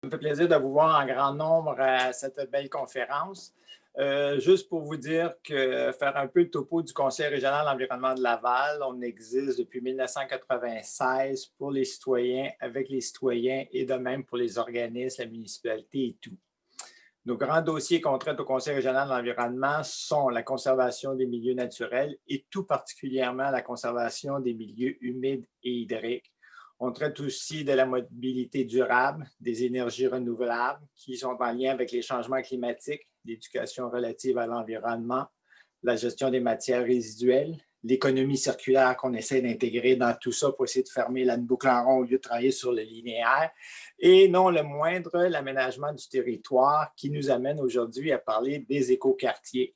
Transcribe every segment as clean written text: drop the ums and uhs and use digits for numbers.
Ça me fait plaisir de vous voir en grand nombre à cette belle conférence. Juste pour vous dire que faire un peu le topo du Conseil régional de l'environnement de Laval, on existe depuis 1996 pour les citoyens, avec les citoyens et de même pour les organismes, la municipalité et tout. Nos grands dossiers qu'on traite au Conseil régional de l'environnement sont la conservation des milieux naturels et tout particulièrement la conservation des milieux humides et hydriques. On traite aussi de la mobilité durable, des énergies renouvelables qui sont en lien avec les changements climatiques, l'éducation relative à l'environnement, la gestion des matières résiduelles, l'économie circulaire qu'on essaie d'intégrer dans tout ça pour essayer de fermer la boucle en rond au lieu de travailler sur le linéaire. Et non le moindre, l'aménagement du territoire qui nous amène aujourd'hui à parler des écoquartiers.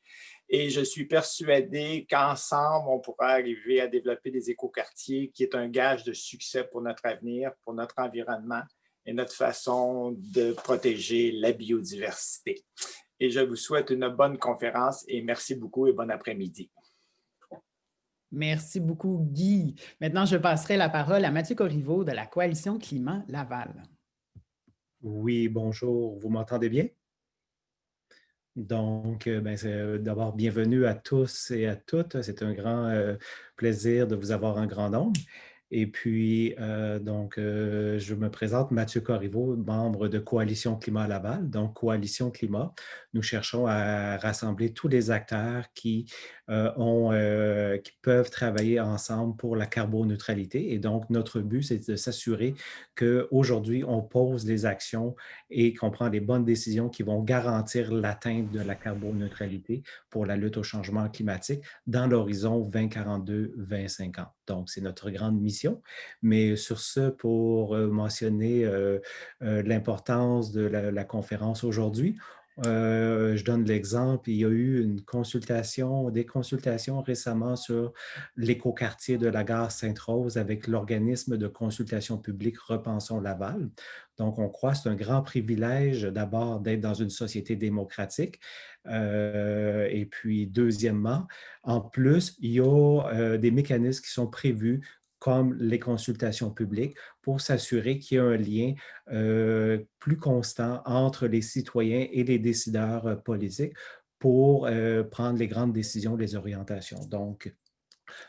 Et je suis persuadé qu'ensemble, on pourra arriver à développer des écoquartiers qui est un gage de succès pour notre avenir, pour notre environnement et notre façon de protéger la biodiversité. Et je vous souhaite une bonne conférence et merci beaucoup et bon après-midi. Merci beaucoup, Guy. Maintenant, je passerai la parole à Mathieu Corriveau de la Coalition Climat Laval. Oui, bonjour, vous m'entendez bien? Donc, d'abord, bienvenue à tous et à toutes. C'est un grand plaisir de vous avoir en grand nombre. Et puis, je me présente, Mathieu Corriveau, membre de Coalition Climat Laval. Donc, Coalition Climat, nous cherchons à rassembler tous les acteurs qui peuvent travailler ensemble pour la carboneutralité. Et donc, notre but, c'est de s'assurer qu'aujourd'hui, on pose les actions et qu'on prend les bonnes décisions qui vont garantir l'atteinte de la carboneutralité pour la lutte au changement climatique dans l'horizon 2042-2050. Donc, c'est notre grande mission. Mais sur ce, pour mentionner l'importance de la conférence aujourd'hui, je donne l'exemple, il y a eu des consultations récemment sur l'écoquartier de la gare Sainte-Rose avec l'organisme de consultation publique Repensons Laval. Donc, on croit que c'est un grand privilège d'abord d'être dans une société démocratique. Et puis, deuxièmement, en plus, il y a des mécanismes qui sont prévus comme les consultations publiques, pour s'assurer qu'il y a un lien plus constant entre les citoyens et les décideurs politiques pour prendre les grandes décisions, les orientations. Donc,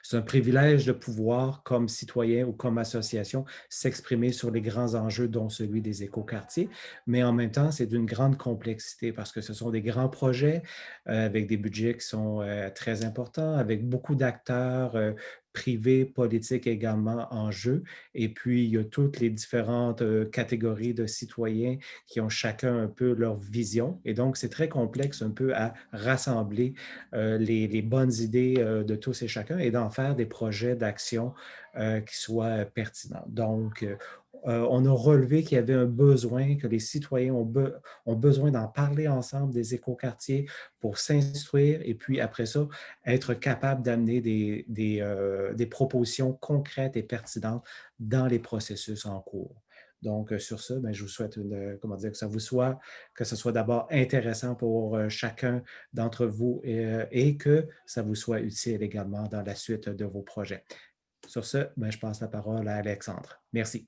c'est un privilège de pouvoir, comme citoyen ou comme association, s'exprimer sur les grands enjeux, dont celui des écoquartiers. Mais en même temps, c'est d'une grande complexité parce que ce sont des grands projets avec des budgets qui sont très importants, avec beaucoup d'acteurs privés, politiques également en jeu. Et puis, il y a toutes les différentes catégories de citoyens qui ont chacun un peu leur vision. Et donc, c'est très complexe un peu à rassembler les bonnes idées de tous et chacun et d'en faire des projets d'action qui soient pertinents. Donc, on a relevé qu'il y avait un besoin, que les citoyens ont besoin d'en parler ensemble des écoquartiers pour s'instruire et puis après ça, être capable d'amener des propositions concrètes et pertinentes dans les processus en cours. Donc, sur ça, je vous souhaite que ce soit d'abord intéressant pour chacun d'entre vous et que ça vous soit utile également dans la suite de vos projets. Sur ce, je passe la parole à Alexandre. Merci.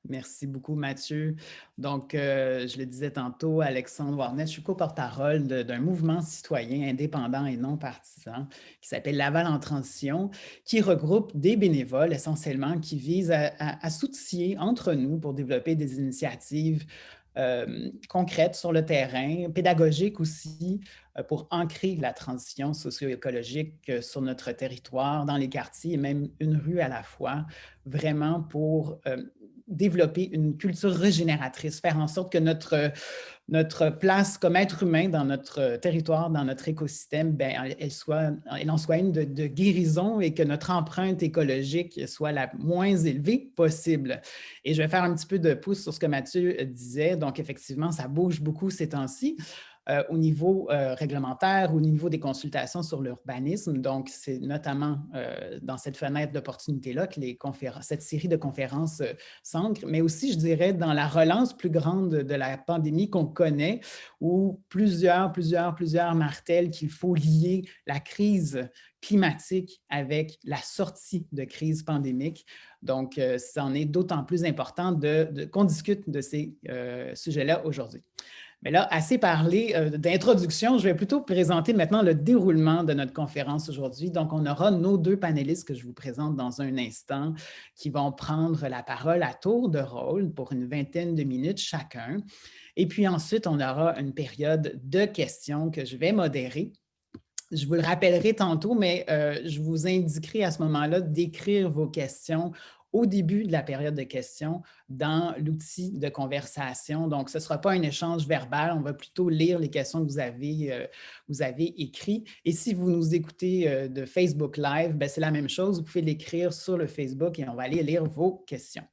Merci beaucoup, Mathieu. Donc, je le disais tantôt, Alexandre Warnet, je suis co-porte-parole d'un mouvement citoyen indépendant et non partisan qui s'appelle Laval en transition, qui regroupe des bénévoles essentiellement qui visent à s'outiller entre nous pour développer des initiatives concrètes sur le terrain, pédagogiques aussi, pour ancrer la transition socio-écologique sur notre territoire, dans les quartiers et même une rue à la fois, vraiment pour développer une culture régénératrice, faire en sorte que notre place comme être humain dans notre territoire, dans notre écosystème, elle en soit une de guérison et que notre empreinte écologique soit la moins élevée possible. Et je vais faire un petit peu de pouce sur ce que Mathieu disait. Donc, effectivement, ça bouge beaucoup ces temps-ci. au niveau réglementaire, au niveau des consultations sur l'urbanisme. Donc, c'est notamment dans cette fenêtre d'opportunité-là que cette série de conférences s'ancre, mais aussi, je dirais, dans la relance plus grande de la pandémie qu'on connaît, où plusieurs martèlent qu'il faut lier la crise climatique avec la sortie de crise pandémique. Donc, c'en est d'autant plus important qu'on discute de ces sujets-là aujourd'hui. Mais là, assez parlé d'introduction, je vais plutôt présenter maintenant le déroulement de notre conférence aujourd'hui. Donc, on aura nos 2 panélistes que je vous présente dans un instant qui vont prendre la parole à tour de rôle pour une vingtaine de minutes chacun. Et puis ensuite, on aura une période de questions que je vais modérer. Je vous le rappellerai tantôt, mais je vous indiquerai à ce moment-là d'écrire vos questions au début de la période de questions dans l'outil de conversation. Donc, ce ne sera pas un échange verbal, on va plutôt lire les questions que vous avez écrites. Et si vous nous écoutez de Facebook Live, c'est la même chose, vous pouvez l'écrire sur le Facebook et on va aller lire vos questions.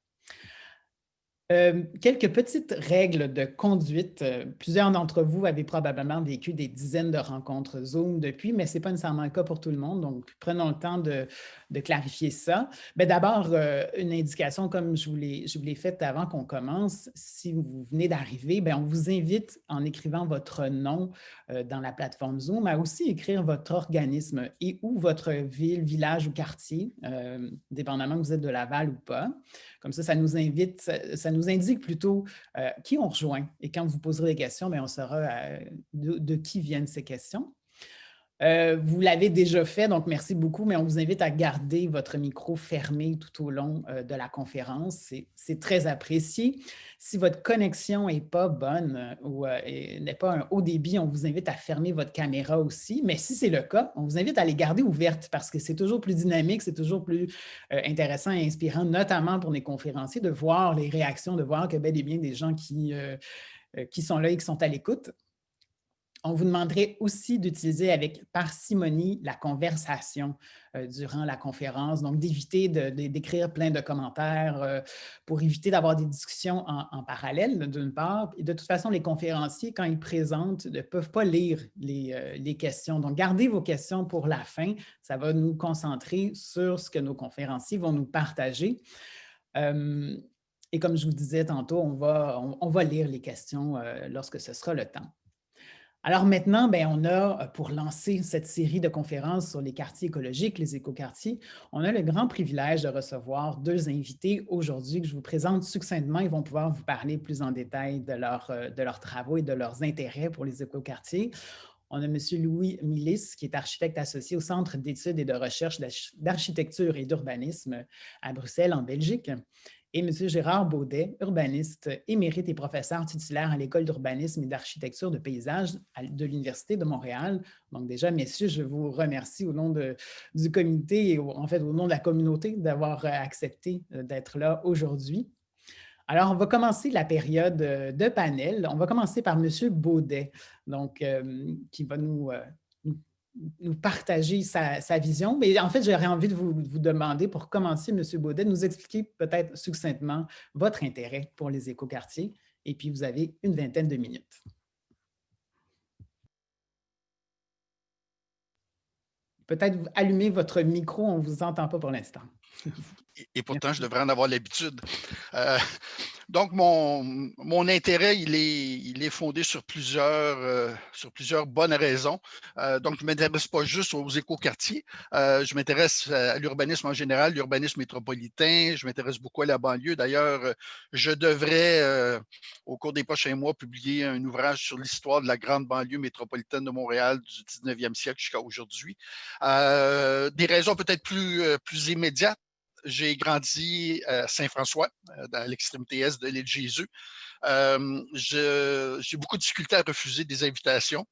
Quelques petites règles de conduite. Plusieurs d'entre vous avez probablement vécu des dizaines de rencontres Zoom depuis, mais ce n'est pas nécessairement le cas pour tout le monde. Donc, prenons le temps de clarifier ça. D'abord, une indication, comme je vous l'ai faite avant qu'on commence. Si vous venez d'arriver, on vous invite, en écrivant votre nom dans la plateforme Zoom, à aussi écrire votre organisme et ou votre ville, village ou quartier, dépendamment que vous êtes de Laval ou pas. Comme ça nous invite, ça nous indique plutôt qui on rejoint. Et quand vous poserez des questions, on saura de qui viennent ces questions. Vous l'avez déjà fait, donc merci beaucoup, mais on vous invite à garder votre micro fermé tout au long de la conférence. C'est très apprécié. Si votre connexion n'est pas bonne ou n'est pas un haut débit, on vous invite à fermer votre caméra aussi. Mais si c'est le cas, on vous invite à les garder ouvertes parce que c'est toujours plus dynamique, c'est toujours plus intéressant et inspirant, notamment pour les conférenciers, de voir les réactions, de voir que bel et bien des gens qui sont là et qui sont à l'écoute. On vous demanderait aussi d'utiliser avec parcimonie la conversation durant la conférence, donc d'éviter d'écrire plein de commentaires pour éviter d'avoir des discussions en parallèle, d'une part. Et de toute façon, les conférenciers, quand ils présentent, ne peuvent pas lire les questions. Donc, gardez vos questions pour la fin. Ça va nous concentrer sur ce que nos conférenciers vont nous partager. Et comme je vous disais tantôt, on va lire les questions lorsque ce sera le temps. Alors maintenant, on a, pour lancer cette série de conférences sur les quartiers écologiques, les écoquartiers, on a le grand privilège de recevoir 2 invités aujourd'hui que je vous présente succinctement. Ils vont pouvoir vous parler plus en détail de leurs travaux et de leurs intérêts pour les écoquartiers. On a M. Louis Millis, qui est architecte associé au Centre d'études et de recherche d'architecture et d'urbanisme à Bruxelles, en Belgique. Et M. Gérard Baudet, urbaniste émérite et professeur titulaire à l'École d'urbanisme et d'architecture de paysage de l'Université de Montréal. Donc déjà, messieurs, je vous remercie au nom du comité et en fait au nom de la communauté d'avoir accepté d'être là aujourd'hui. Alors, on va commencer la période de panel. On va commencer par M. Baudet, donc, qui va nous partager sa vision. Mais en fait, j'aurais envie de vous demander, pour commencer, M. Baudet, de nous expliquer peut-être succinctement votre intérêt pour les écoquartiers. Et puis, vous avez une vingtaine de minutes. Peut-être allumer votre micro, on ne vous entend pas pour l'instant. Et pourtant, je devrais en avoir l'habitude. Donc, mon intérêt, il est fondé sur plusieurs bonnes raisons. Donc, je ne m'intéresse pas juste aux écoquartiers. Je m'intéresse à l'urbanisme en général, l'urbanisme métropolitain. Je m'intéresse beaucoup à la banlieue. D'ailleurs, je devrais, au cours des prochains mois, publier un ouvrage sur l'histoire de la grande banlieue métropolitaine de Montréal du 19e siècle jusqu'à aujourd'hui. Des raisons peut-être plus immédiates. J'ai grandi à Saint-François, dans l'extrémité est de l'île Jésus. J'ai beaucoup de difficultés à refuser des invitations.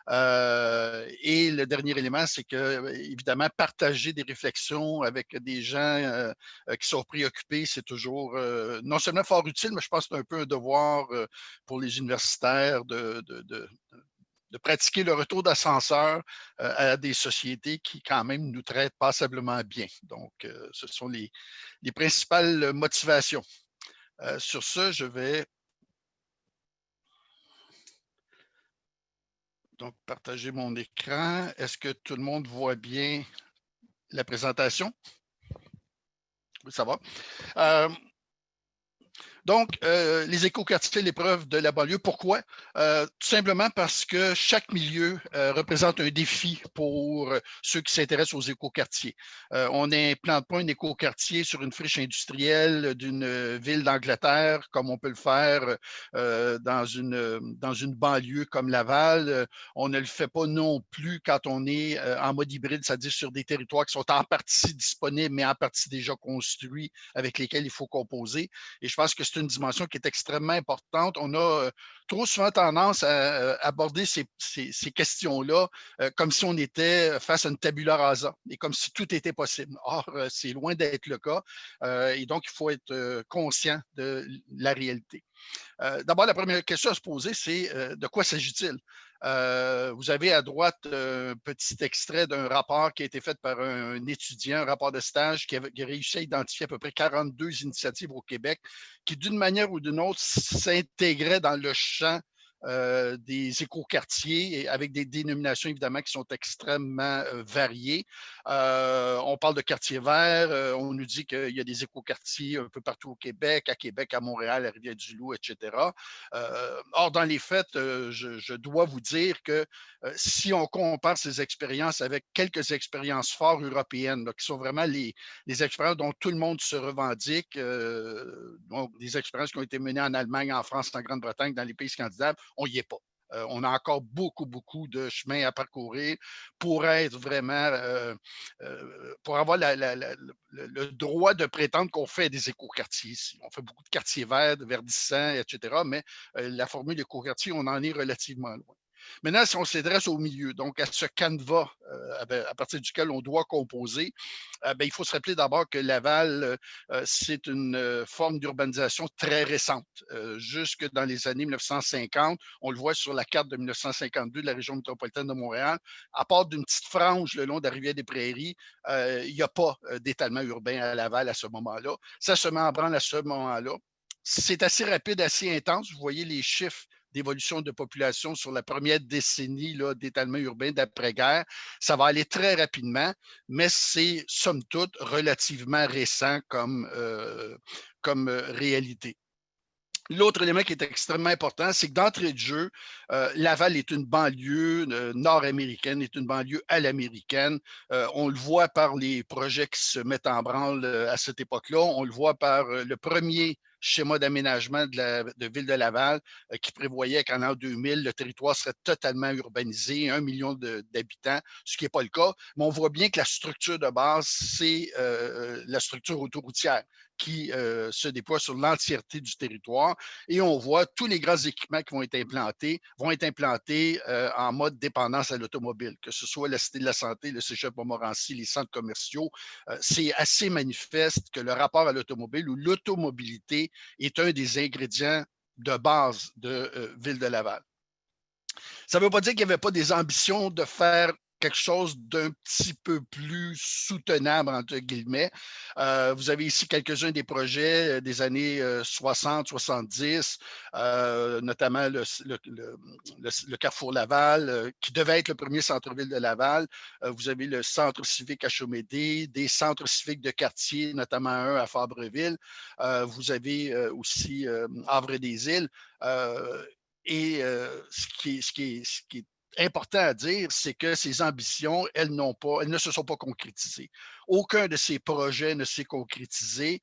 Et le dernier élément, c'est que, évidemment, partager des réflexions avec des gens qui sont préoccupés, c'est toujours non seulement fort utile, mais je pense que c'est un peu un devoir pour les universitaires de pratiquer le retour d'ascenseur à des sociétés qui, quand même, nous traitent passablement bien. Donc, ce sont les principales motivations. Sur ce, je vais Donc, partager mon écran. Est-ce que tout le monde voit bien la présentation? Oui, ça va. Donc, les écoquartiers, l'épreuve de la banlieue, pourquoi? Tout simplement parce que chaque milieu représente un défi pour ceux qui s'intéressent aux écoquartiers. On n'implante pas un écoquartier sur une friche industrielle d'une ville d'Angleterre, comme on peut le faire dans une banlieue comme Laval. On ne le fait pas non plus quand on est en mode hybride, c'est-à-dire sur des territoires qui sont en partie disponibles, mais en partie déjà construits, avec lesquels il faut composer. Et je pense que c'est une dimension qui est extrêmement importante. On a trop souvent tendance à aborder ces questions-là comme si on était face à une tabula rasa et comme si tout était possible. Or, c'est loin d'être le cas. Et donc, il faut être conscient de la réalité. D'abord, la première question à se poser, c'est de quoi s'agit-il? Vous avez à droite un petit extrait d'un rapport qui a été fait par un étudiant, un rapport de stage qui a réussi à identifier à peu près 42 initiatives au Québec qui, d'une manière ou d'une autre, s'intégraient dans le champ des écoquartiers avec des dénominations évidemment qui sont extrêmement variées. On parle de quartier vert, on nous dit qu'il y a des écoquartiers un peu partout au Québec, à Montréal, à Rivière-du-Loup, etc. Or, dans les faits, je dois vous dire que si on compare ces expériences avec quelques expériences fortes européennes, là, qui sont vraiment les expériences dont tout le monde se revendique, donc des expériences qui ont été menées en Allemagne, en France, en Grande-Bretagne, dans les pays scandinaves, on n'y est pas. On a encore beaucoup, beaucoup de chemin à parcourir pour être vraiment, pour avoir le droit de prétendre qu'on fait des écoquartiers ici. On fait beaucoup de quartiers verts, de verdissants, etc., mais la formule écoquartier, on en est relativement loin. Maintenant, si on s'adresse au milieu, donc à ce canevas à partir duquel on doit composer, il faut se rappeler d'abord que Laval, c'est une forme d'urbanisation très récente. Jusque dans les années 1950, on le voit sur la carte de 1952 de la région métropolitaine de Montréal, à part d'une petite frange le long de la rivière des Prairies, il n'y a pas d'étalement urbain à Laval à ce moment-là. Ça se met en branle à ce moment-là. C'est assez rapide, assez intense. Vous voyez les chiffres d'évolution de population sur la première décennie d'étalement urbain d'après-guerre. Ça va aller très rapidement, mais c'est, somme toute, relativement récent comme réalité. L'autre élément qui est extrêmement important, c'est que d'entrée de jeu, Laval est une banlieue nord-américaine, est une banlieue à l'américaine. On le voit par les projets qui se mettent en branle à cette époque-là. On le voit par le premier schéma d'aménagement de Ville de Laval qui prévoyait qu'en l'an 2000, le territoire serait totalement urbanisé, 1 million d'habitants, ce qui n'est pas le cas. Mais on voit bien que la structure de base, c'est la structure autoroutière qui se déploie sur l'entièreté du territoire. Et on voit tous les grands équipements qui vont être implantés en mode dépendance à l'automobile, que ce soit la Cité de la Santé, le Cégep Montmorency, les centres commerciaux. C'est assez manifeste que le rapport à l'automobile ou l'automobilité est un des ingrédients de base de Ville de Laval. Ça ne veut pas dire qu'il n'y avait pas des ambitions de faire quelque chose d'un petit peu plus soutenable, entre guillemets. Vous avez ici quelques-uns des projets des années 60, 70, notamment le Carrefour Laval, qui devait être le premier centre-ville de Laval. Vous avez le centre civique à Chaumédé, des centres civiques de quartier, notamment un à Fabreville. Vous avez aussi Havre-des-Îles. Et ce qui est important à dire, c'est que ces ambitions, elles ne se sont pas concrétisées. Aucun de ces projets ne s'est concrétisé,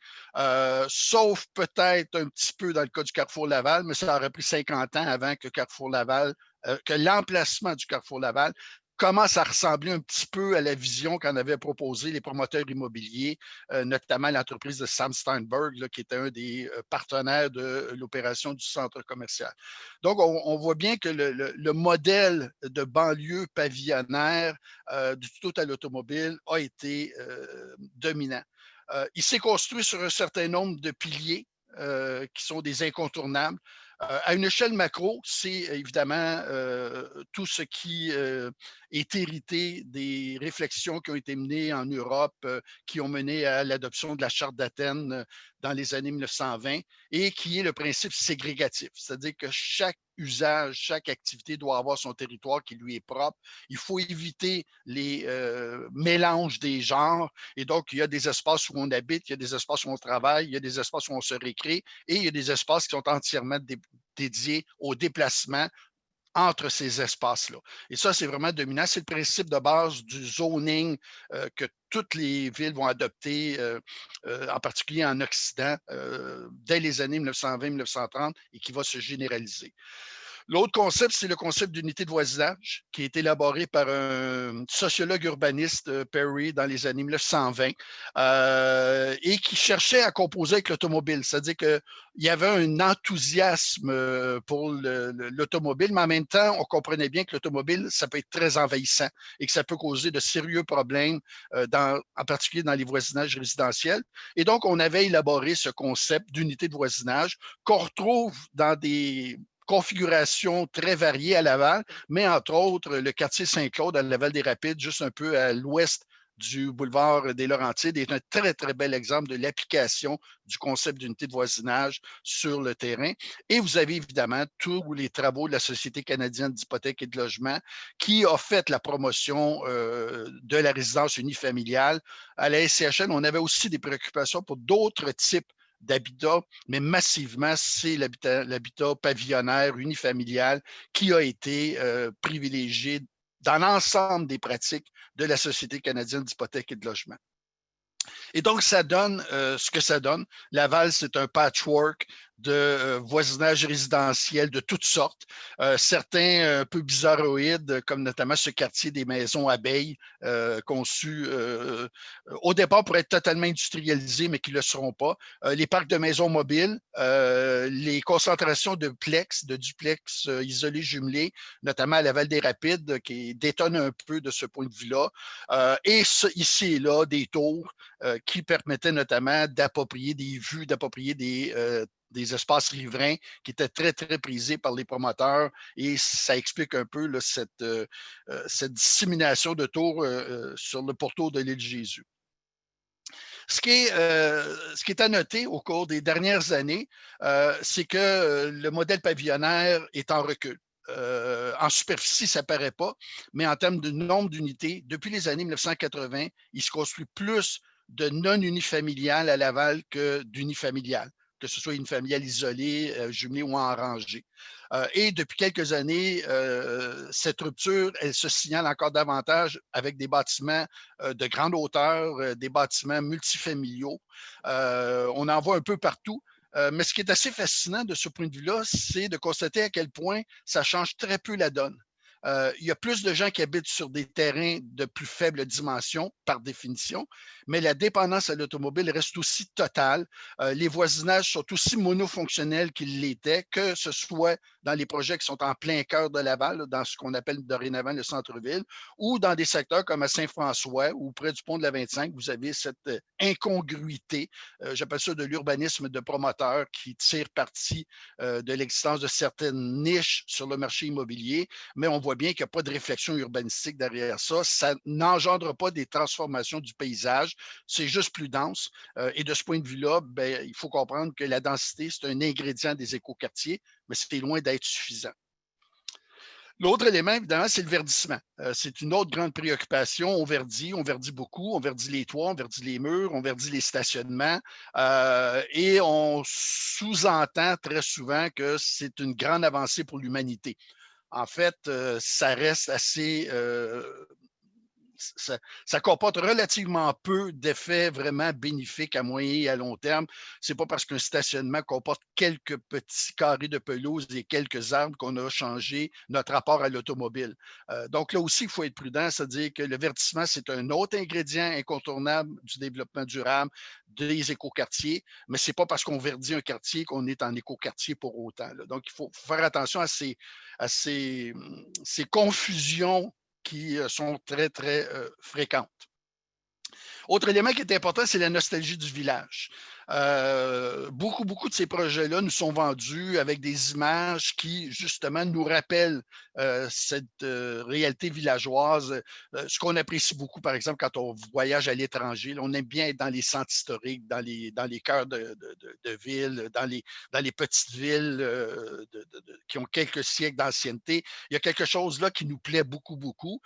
sauf peut-être un petit peu dans le cas du Carrefour Laval, mais ça aurait pris 50 ans avant que que l'emplacement du Carrefour Laval commence à ressembler un petit peu à la vision qu'en avaient proposé les promoteurs immobiliers, notamment l'entreprise de Sam Steinberg, là, qui était un des partenaires de l'opération du centre commercial. Donc, on voit bien que le modèle de banlieue pavillonnaire du total automobile a été dominant. Il s'est construit sur un certain nombre de piliers qui sont des incontournables. À une échelle macro, c'est évidemment tout ce qui est hérité des réflexions qui ont été menées en Europe, qui ont mené à l'adoption de la Charte d'Athènes dans les années 1920 et qui est le principe ségrégatif, c'est-à-dire que chaque usage, chaque activité doit avoir son territoire qui lui est propre. Il faut éviter les mélanges des genres. Et donc, il y a des espaces où on habite, il y a des espaces où on travaille, il y a des espaces où on se récrée et il y a des espaces qui sont entièrement dédiés au déplacement entre ces espaces-là. Et ça, c'est vraiment dominant. C'est le principe de base du zoning que toutes les villes vont adopter, en particulier en Occident, dès les années 1920-1930 et qui va se généraliser. L'autre concept, c'est le concept d'unité de voisinage qui a été élaboré par un sociologue urbaniste, Perry, dans les années 1920, et qui cherchait à composer avec l'automobile. C'est-à-dire qu'il y avait un enthousiasme pour l'automobile, mais en même temps, on comprenait bien que l'automobile, ça peut être très envahissant et que ça peut causer de sérieux problèmes, en particulier dans les voisinages résidentiels. Et donc, on avait élaboré ce concept d'unité de voisinage qu'on retrouve dans des configuration très variée à Laval, mais entre autres, le quartier Saint-Claude à Laval-des-Rapides, juste un peu à l'ouest du boulevard des Laurentides, est un très, très bel exemple de l'application du concept d'unité de voisinage sur le terrain. Et vous avez évidemment tous les travaux de la Société canadienne d'hypothèques et de logement qui a fait la promotion de la résidence unifamiliale. À la SCHL, on avait aussi des préoccupations pour d'autres types d'habitat, mais massivement, c'est l'habitat pavillonnaire, unifamilial, qui a été privilégié dans l'ensemble des pratiques de la Société canadienne d'hypothèques et de logement. Et donc, ça donne ce que ça donne. Laval, c'est un patchwork de voisinage résidentiel de toutes sortes. Certains un peu bizarroïdes, comme notamment ce quartier des maisons abeilles, conçu au départ pour être totalement industrialisés, mais qui ne le seront pas. Les parcs de maisons mobiles, les concentrations de duplex isolés jumelés, notamment à Laval-des-Rapides, qui détonne un peu de ce point de vue-là. Et ici et là, des tours qui permettaient notamment d'approprier des vues, d'approprier des espaces riverains qui étaient très, très prisés par les promoteurs. Et ça explique un peu là, cette dissémination de tours sur le pourtour de l'île Jésus. Ce qui est à noter au cours des dernières années, c'est que le modèle pavillonnaire est en recul. En superficie, ça ne paraît pas, mais en termes de nombre d'unités, depuis les années 1980, il se construit plus de non-unifamiliales à Laval que d'unifamiliales, que ce soit unifamiliales isolées, jumelées ou en rangée. Et depuis quelques années, cette rupture, elle se signale encore davantage avec des bâtiments de grande hauteur, des bâtiments multifamiliaux. On en voit un peu partout. Mais ce qui est assez fascinant de ce point de vue-là, c'est de constater à quel point ça change très peu la donne. Il y a plus de gens qui habitent sur des terrains de plus faible dimension, par définition, mais la dépendance à l'automobile reste aussi totale. Les voisinages sont aussi monofonctionnels qu'ils l'étaient, que ce soit dans les projets qui sont en plein cœur de Laval, dans ce qu'on appelle dorénavant le centre-ville, ou dans des secteurs comme à Saint-François ou près du pont de la 25, vous avez cette incongruité, j'appelle ça de l'urbanisme de promoteurs qui tire parti de l'existence de certaines niches sur le marché immobilier, mais on voit bien qu'il n'y a pas de réflexion urbanistique derrière ça. Ça n'engendre pas des transformations du paysage, c'est juste plus dense. Et de ce point de vue-là, il faut comprendre que la densité, c'est un ingrédient des écoquartiers, mais c'est loin d'être suffisant. L'autre élément, évidemment, c'est le verdissement. C'est une autre grande préoccupation. On verdit beaucoup, on verdit les toits, on verdit les murs, on verdit les stationnements. Et on sous-entend très souvent que c'est une grande avancée pour l'humanité. En fait, ça reste assez... ça comporte relativement peu d'effets vraiment bénéfiques à moyen et à long terme. Ce n'est pas parce qu'un stationnement comporte quelques petits carrés de pelouse et quelques arbres qu'on a changé notre rapport à l'automobile. Donc là aussi, il faut être prudent, c'est-à-dire que le verdissement, c'est un autre ingrédient incontournable du développement durable des écoquartiers, mais ce n'est pas parce qu'on verdit un quartier qu'on est en écoquartier pour autant. Là. Donc, il faut faire attention à ces confusions qui sont très, très fréquentes. Autre élément qui est important, c'est la nostalgie du village. Beaucoup de ces projets-là nous sont vendus avec des images qui, justement, nous rappellent cette réalité villageoise. Ce qu'on apprécie beaucoup, par exemple, quand on voyage à l'étranger, on aime bien être dans les centres historiques, dans les cœurs de villes, dans les petites villes qui ont quelques siècles d'ancienneté. Il y a quelque chose là qui nous plaît beaucoup, beaucoup.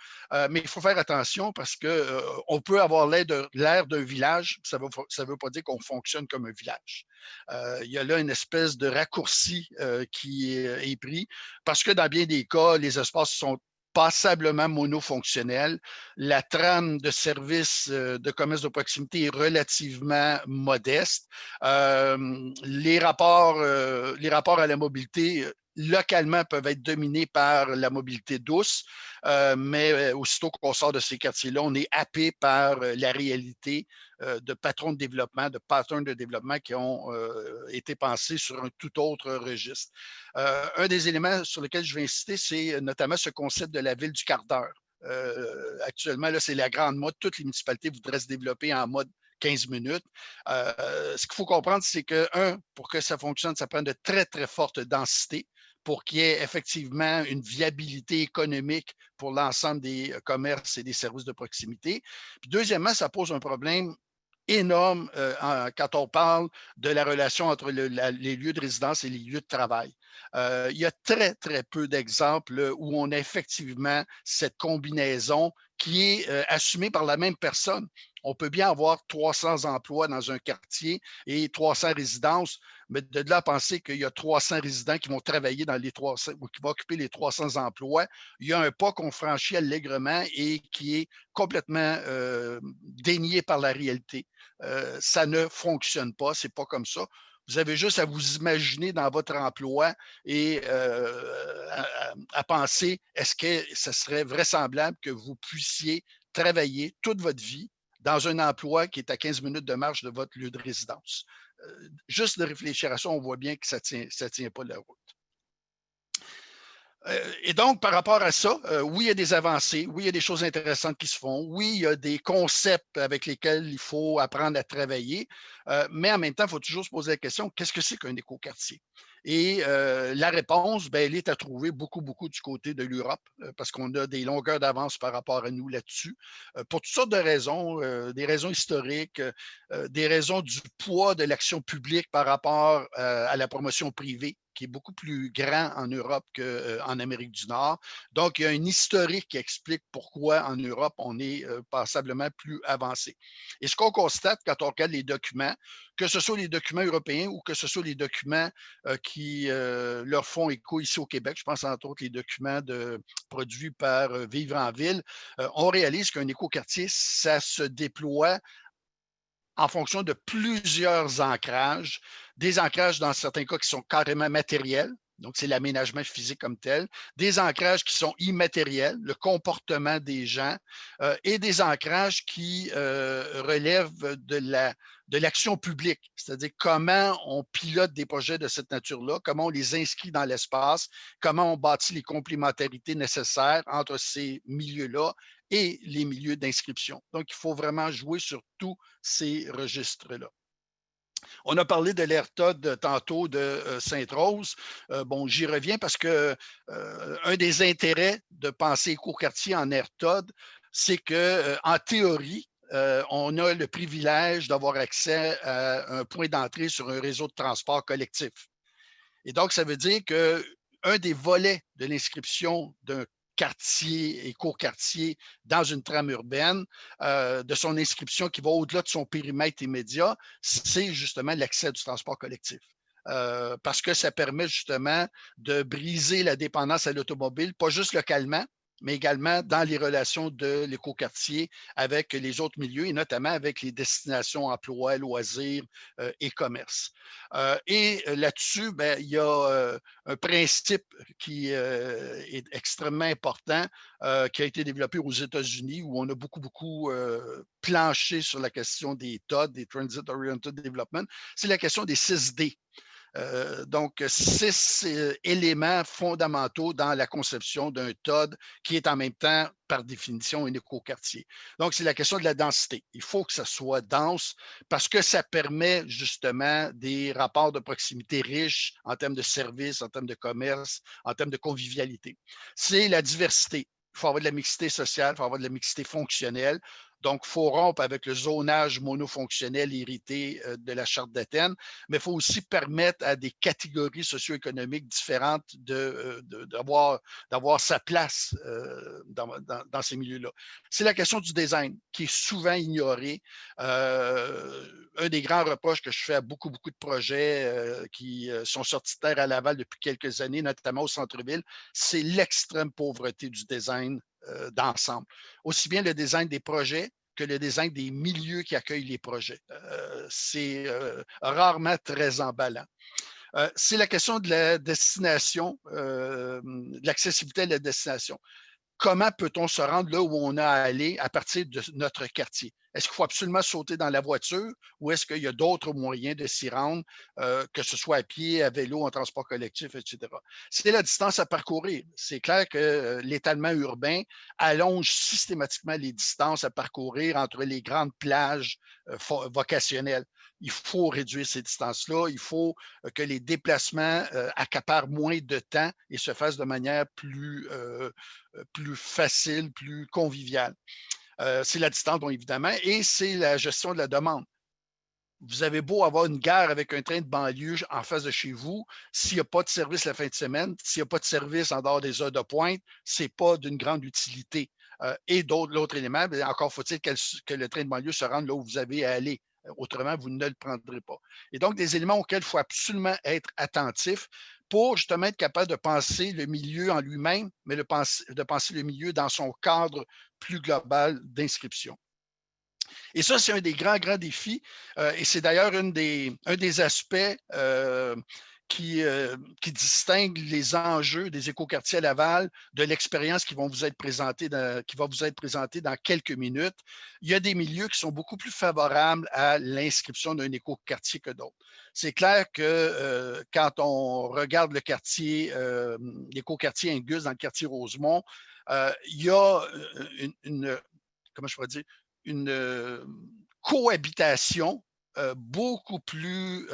Mais il faut faire attention parce qu'on peut avoir l'air d'un village. Ça ne veut pas dire qu'on fonctionne comme un village. Il y a là une espèce de raccourci qui est pris parce que dans bien des cas, les espaces sont passablement monofonctionnels. La trame de services de commerce de proximité est relativement modeste. Les rapports à la mobilité localement peuvent être dominés par la mobilité douce, mais aussitôt qu'on sort de ces quartiers-là, on est happé par la réalité de patrons de développement, de patterns de développement qui ont été pensés sur un tout autre registre. Un des éléments sur lesquels je vais insister, c'est notamment ce concept de la ville du quart d'heure. Actuellement, là, c'est la grande mode. Toutes les municipalités voudraient se développer en mode 15 minutes. Ce qu'il faut comprendre, c'est que, pour que ça fonctionne, ça prend de très, très fortes densités pour qu'il y ait effectivement une viabilité économique pour l'ensemble des commerces et des services de proximité. Puis deuxièmement, ça pose un problème énorme quand on parle de la relation entre les lieux de résidence et les lieux de travail. Il y a très, très peu d'exemples où on a effectivement cette combinaison qui est assumée par la même personne. On peut bien avoir 300 emplois dans un quartier et 300 résidences, mais de là à penser qu'il y a 300 résidents qui vont travailler dans les 300 ou qui vont occuper les 300 emplois, il y a un pas qu'on franchit allègrement et qui est complètement dénié par la réalité. Ça ne fonctionne pas, c'est pas comme ça. Vous avez juste à vous imaginer dans votre emploi et à penser, est-ce que ce serait vraisemblable que vous puissiez travailler toute votre vie dans un emploi qui est à 15 minutes de marche de votre lieu de résidence? Juste de réfléchir à ça, on voit bien que ça ne tient pas la route. Et donc, par rapport à ça, oui, il y a des avancées, oui, il y a des choses intéressantes qui se font, oui, il y a des concepts avec lesquels il faut apprendre à travailler, mais en même temps, il faut toujours se poser la question, qu'est-ce que c'est qu'un écoquartier? Et la réponse, ben, elle est à trouver beaucoup, beaucoup du côté de l'Europe, parce qu'on a des longueurs d'avance par rapport à nous là-dessus, pour toutes sortes de raisons, des raisons historiques, des raisons du poids de l'action publique par rapport à la promotion privée, qui est beaucoup plus grand en Europe qu'en Amérique du Nord. Donc, il y a un historique qui explique pourquoi en Europe, on est passablement plus avancé. Et ce qu'on constate quand on regarde les documents, que ce soit les documents européens ou que ce soit les documents qui leur font écho ici au Québec, je pense entre autres les documents produits par Vivre en ville, on réalise qu'un écoquartier, ça se déploie en fonction de plusieurs ancrages, des ancrages dans certains cas qui sont carrément matériels, donc c'est l'aménagement physique comme tel, des ancrages qui sont immatériels, le comportement des gens, et des ancrages qui relèvent de l'action publique, c'est-à-dire comment on pilote des projets de cette nature-là, comment on les inscrit dans l'espace, comment on bâtit les complémentarités nécessaires entre ces milieux-là et les milieux d'inscription. Donc, il faut vraiment jouer sur tous ces registres-là. On a parlé de l'AirTod tantôt de Sainte-Rose. Bon, j'y reviens parce que un des intérêts de penser écoquartier en AirTod, c'est qu'en théorie, on a le privilège d'avoir accès à un point d'entrée sur un réseau de transport collectif. Et donc, ça veut dire qu'un des volets de l'inscription d'un quartier, écoquartier dans une trame urbaine, de son inscription qui va au-delà de son périmètre immédiat, c'est justement l'accès du transport collectif. Parce que ça permet justement de briser la dépendance à l'automobile, pas juste localement, mais également dans les relations de l'écoquartier avec les autres milieux et notamment avec les destinations emploi, loisirs et commerce. Et là-dessus, ben, il y a un principe qui est extrêmement important, qui a été développé aux États-Unis, où on a beaucoup, beaucoup planché sur la question des TOD, des Transit Oriented Development. C'est la question des 6D. Donc, 6 éléments fondamentaux dans la conception d'un TOD qui est en même temps, par définition, un écoquartier. Donc, c'est la question de la densité. Il faut que ça soit dense parce que ça permet justement des rapports de proximité riches en termes de services, en termes de commerce, en termes de convivialité. C'est la diversité. Il faut avoir de la mixité sociale, il faut avoir de la mixité fonctionnelle. Donc, il faut rompre avec le zonage monofonctionnel hérité de la Charte d'Athènes, mais il faut aussi permettre à des catégories socio-économiques différentes d'avoir sa place dans ces milieux-là. C'est la question du design qui est souvent ignorée. Un des grands reproches que je fais à beaucoup de projets qui sont sortis de terre à Laval depuis quelques années, notamment au centre-ville, c'est l'extrême pauvreté du design d'ensemble. Aussi bien le design des projets que le design des milieux qui accueillent les projets. C'est rarement très emballant. C'est la question de la destination, de l'accessibilité à la destination. Comment peut-on se rendre là où on a à aller à partir de notre quartier? Est-ce qu'il faut absolument sauter dans la voiture ou est-ce qu'il y a d'autres moyens de s'y rendre, que ce soit à pied, à vélo, en transport collectif, etc.? C'est la distance à parcourir. C'est clair que l'étalement urbain allonge systématiquement les distances à parcourir entre les grandes plages vocationnelles. Il faut réduire ces distances-là. Il faut que les déplacements accaparent moins de temps et se fassent de manière plus facile, plus conviviale. C'est la distance, bon, évidemment, et c'est la gestion de la demande. Vous avez beau avoir une gare avec un train de banlieue en face de chez vous, s'il n'y a pas de service la fin de semaine, s'il n'y a pas de service en dehors des heures de pointe, ce n'est pas d'une grande utilité. Et l'autre élément, encore faut-il que le train de banlieue se rende là où vous avez à aller. Autrement, vous ne le prendrez pas. Et donc, des éléments auxquels il faut absolument être attentif pour justement être capable de penser le milieu en lui-même, mais de penser le milieu dans son cadre plus global d'inscription. Et ça, c'est un des grands défis. Et c'est d'ailleurs un des aspects qui distingue les enjeux des écoquartiers à Laval de l'expérience qui va vous être présentée dans quelques minutes. Il y a des milieux qui sont beaucoup plus favorables à l'inscription d'un écoquartier que d'autres. C'est clair que quand on regarde le quartier, l'écoquartier Angus dans le quartier Rosemont, il y a comment je pourrais dire, une cohabitation beaucoup plus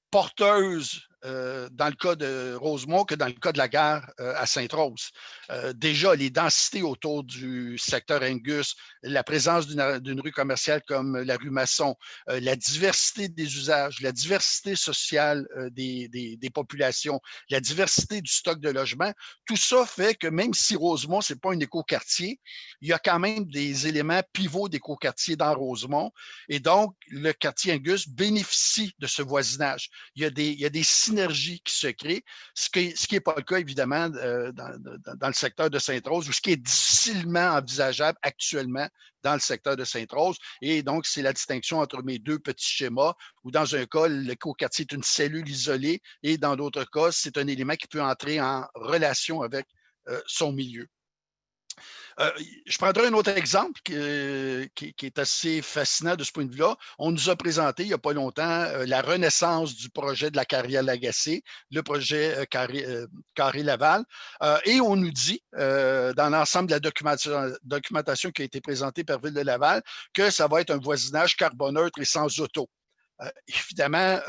porteuse dans le cas de Rosemont que dans le cas de la gare à Sainte-Rose. Déjà, les densités autour du secteur Angus, la présence d'une rue commerciale comme la rue Masson, la diversité des usages, la diversité sociale des populations, la diversité du stock de logements, tout ça fait que même si Rosemont, ce n'est pas un écoquartier, il y a quand même des éléments pivots d'écoquartier dans Rosemont. Et donc, le quartier Angus bénéficie de ce voisinage. Il y a des synergies qui se créent, ce qui n'est pas le cas, évidemment, dans le secteur de Sainte-Rose, ou ce qui est difficilement envisageable actuellement dans le secteur de Sainte-Rose. Et donc, c'est la distinction entre mes deux petits schémas, où dans un cas, l'écoquartier est une cellule isolée, et dans d'autres cas, c'est un élément qui peut entrer en relation avec son milieu. Je prendrai un autre exemple qui est assez fascinant de ce point de vue-là. On nous a présenté il n'y a pas longtemps la renaissance du projet de la carrière Lagacé, le projet Carré Laval. Et on nous dit, dans l'ensemble de la documentation qui a été présentée par Ville de Laval, que ça va être un voisinage carboneutre et sans auto. Évidemment,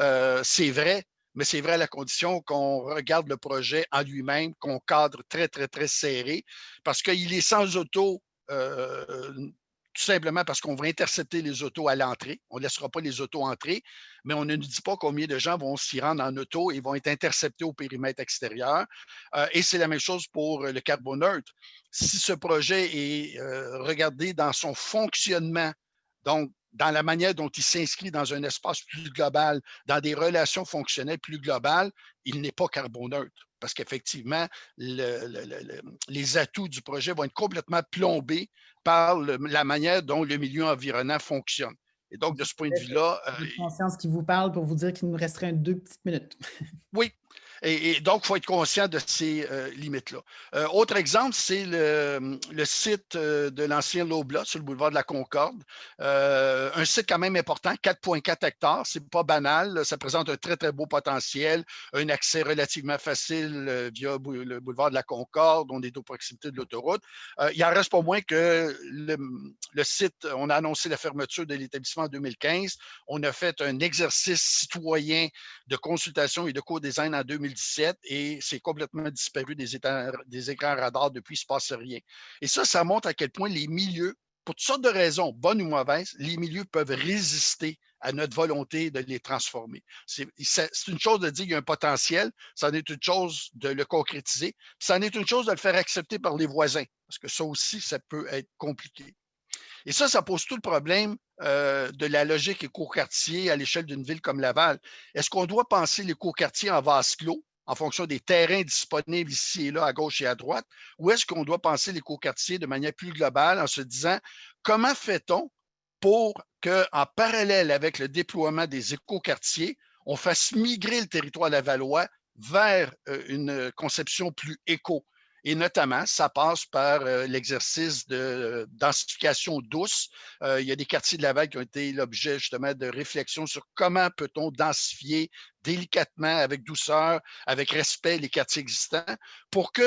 c'est vrai, mais c'est vrai à la condition qu'on regarde le projet en lui-même, qu'on cadre très, très, très serré, parce qu'il est sans auto, tout simplement parce qu'on va intercepter les autos à l'entrée. On ne laissera pas les autos entrer, mais on ne nous dit pas combien de gens vont s'y rendre en auto et vont être interceptés au périmètre extérieur. Et c'est la même chose pour le carboneutre. Si ce projet est regardé dans son fonctionnement, donc dans la manière dont il s'inscrit dans un espace plus global, dans des relations fonctionnelles plus globales, il n'est pas carboneutre. Parce qu'effectivement, les atouts du projet vont être complètement plombés par la manière dont le milieu environnant fonctionne. Et donc, de ce point de vue-là... J'ai conscience qui vous parle pour vous dire qu'il nous resterait 2 petites minutes. Oui. Et donc, il faut être conscient de ces limites-là. Autre exemple, c'est le site de l'ancien Lobla sur le boulevard de la Concorde. Un site quand même important, 4,4 hectares. C'est pas banal. Ça présente un très, très beau potentiel, un accès relativement facile via le boulevard de la Concorde. On est aux proximités de l'autoroute. Il en reste pas moins que le site, on a annoncé la fermeture de l'établissement en 2015. On a fait un exercice citoyen de consultation et de co-design en 2017 et c'est complètement disparu des écrans radars depuis, il ne se passe rien. Et ça montre à quel point les milieux pour toutes sortes de raisons, bonnes ou mauvaises, les milieux peuvent résister à notre volonté de les transformer. C'est une chose de dire qu'il y a un potentiel, c'en est une chose de le concrétiser, c'en est une chose de le faire accepter par les voisins, parce que ça aussi, ça peut être compliqué. Et ça pose tout le problème de la logique écoquartier à l'échelle d'une ville comme Laval. Est-ce qu'on doit penser l'écoquartier en vase clos, en fonction des terrains disponibles ici et là, à gauche et à droite, ou est-ce qu'on doit penser l'écoquartier de manière plus globale en se disant comment fait-on pour qu'en parallèle avec le déploiement des écoquartiers, on fasse migrer le territoire lavallois vers une conception plus éco? Et notamment, ça passe par l'exercice de densification douce. Il y a des quartiers de Laval qui ont été l'objet justement de réflexions sur comment peut-on densifier délicatement, avec douceur, avec respect les quartiers existants pour que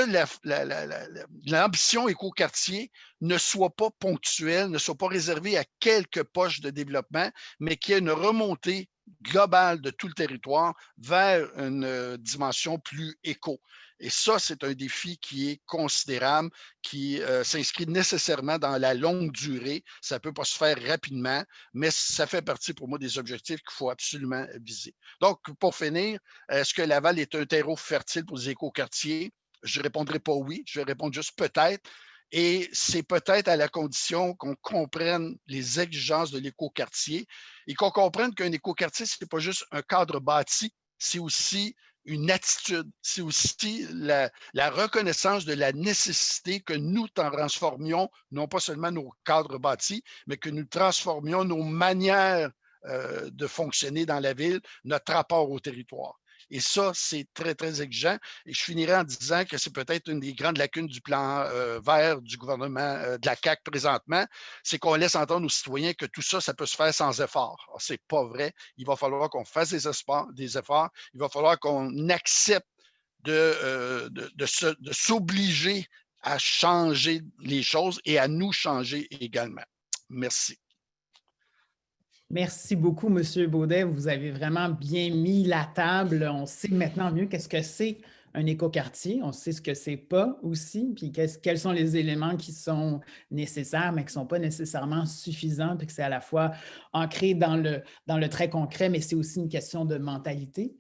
l'ambition éco-quartier ne soit pas ponctuelle, ne soit pas réservée à quelques poches de développement, mais qu'il y ait une remontée globale de tout le territoire vers une dimension plus éco. Et ça, c'est un défi qui est considérable, qui s'inscrit nécessairement dans la longue durée. Ça ne peut pas se faire rapidement, mais ça fait partie pour moi des objectifs qu'il faut absolument viser. Donc, pour finir, est-ce que Laval est un terreau fertile pour les écoquartiers? Je ne répondrai pas oui, je vais répondre juste peut-être. Et c'est peut-être à la condition qu'on comprenne les exigences de l'écoquartier et qu'on comprenne qu'un écoquartier, ce n'est pas juste un cadre bâti, c'est aussi une attitude, c'est aussi la reconnaissance de la nécessité que nous transformions non pas seulement nos cadres bâtis, mais que nous transformions nos manières de fonctionner dans la ville, notre rapport au territoire. Et ça, c'est très, très exigeant. Et je finirai en disant que c'est peut-être une des grandes lacunes du plan vert du gouvernement de la CAQ présentement, c'est qu'on laisse entendre aux citoyens que tout ça, ça peut se faire sans effort. Ce n'est pas vrai. Il va falloir qu'on fasse des efforts. Il va falloir qu'on accepte de s'obliger à changer les choses et à nous changer également. Merci. Merci beaucoup, M. Baudet. Vous avez vraiment bien mis la table. On sait maintenant mieux qu'est-ce que c'est un écoquartier. On sait ce que c'est pas aussi, puis quels sont les éléments qui sont nécessaires, mais qui ne sont pas nécessairement suffisants, puis que c'est à la fois ancré dans le très concret, mais c'est aussi une question de mentalité.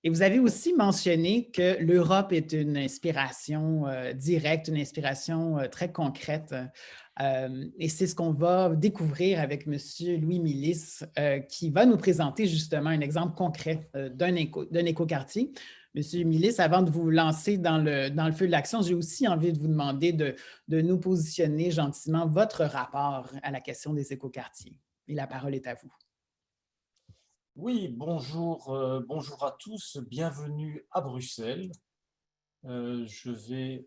Et vous avez aussi mentionné que l'Europe est une inspiration directe, une inspiration très concrète. Et c'est ce qu'on va découvrir avec M. Louis Millis, qui va nous présenter justement un exemple concret d'un écoquartier. M. Millis, avant de vous lancer dans le feu de l'action, j'ai aussi envie de vous demander de nous positionner gentiment votre rapport à la question des écoquartiers. Et la parole est à vous. Oui, bonjour, bonjour à tous, bienvenue à Bruxelles. Je vais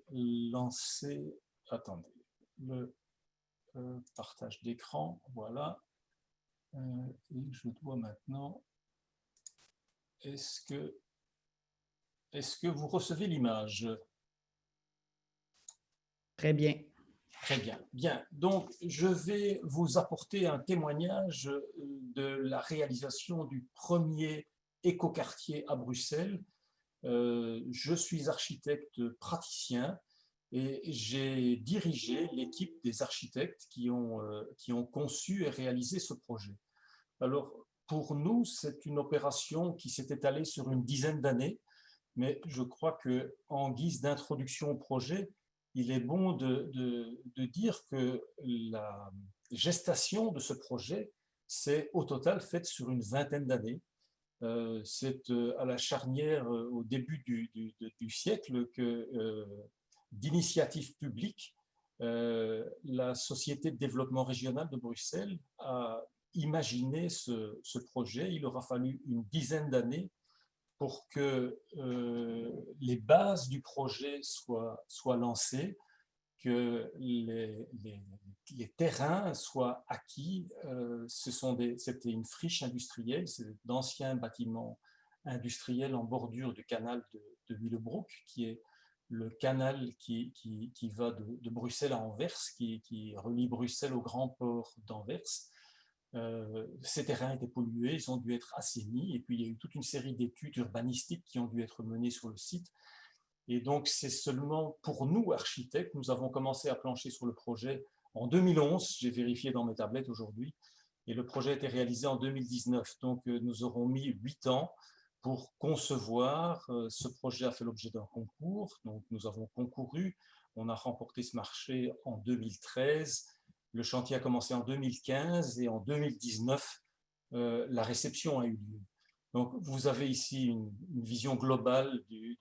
lancer, attendez, le partage d'écran, voilà. Et je dois maintenant, est-ce que vous recevez l'image? Très bien. Très bien. Bien. Donc, je vais vous apporter un témoignage de la réalisation du premier écoquartier à Bruxelles. Je suis architecte praticien et j'ai dirigé l'équipe des architectes qui ont conçu et réalisé ce projet. Alors, pour nous, c'est une opération qui s'est étalée sur une dizaine d'années, mais je crois qu'en guise d'introduction au projet, il est bon de dire que la gestation de ce projet s'est au total faite sur une vingtaine d'années. C'est à la charnière, au début du siècle, que d'initiative publique, la Société de développement régional de Bruxelles a imaginé ce projet. Il aura fallu une dizaine d'années pour que les bases du projet soient lancées, que les terrains soient acquis. C'était une friche industrielle, c'est d'anciens bâtiments industriels en bordure du canal de Willebroek, qui est le canal qui va de Bruxelles à Anvers, qui relie Bruxelles au grand port d'Anvers. Ces terrains étaient pollués, ils ont dû être assainis, et puis il y a eu toute une série d'études urbanistiques qui ont dû être menées sur le site. Et donc c'est seulement pour nous, architectes, nous avons commencé à plancher sur le projet en 2011, j'ai vérifié dans mes tablettes aujourd'hui, et le projet a été réalisé en 2019. Donc, nous aurons mis 8 ans pour concevoir. Ce projet a fait l'objet d'un concours, donc nous avons concouru. On a remporté ce marché en 2013. Le chantier a commencé en 2015 et en 2019, la réception a eu lieu. Donc, vous avez ici une vision globale du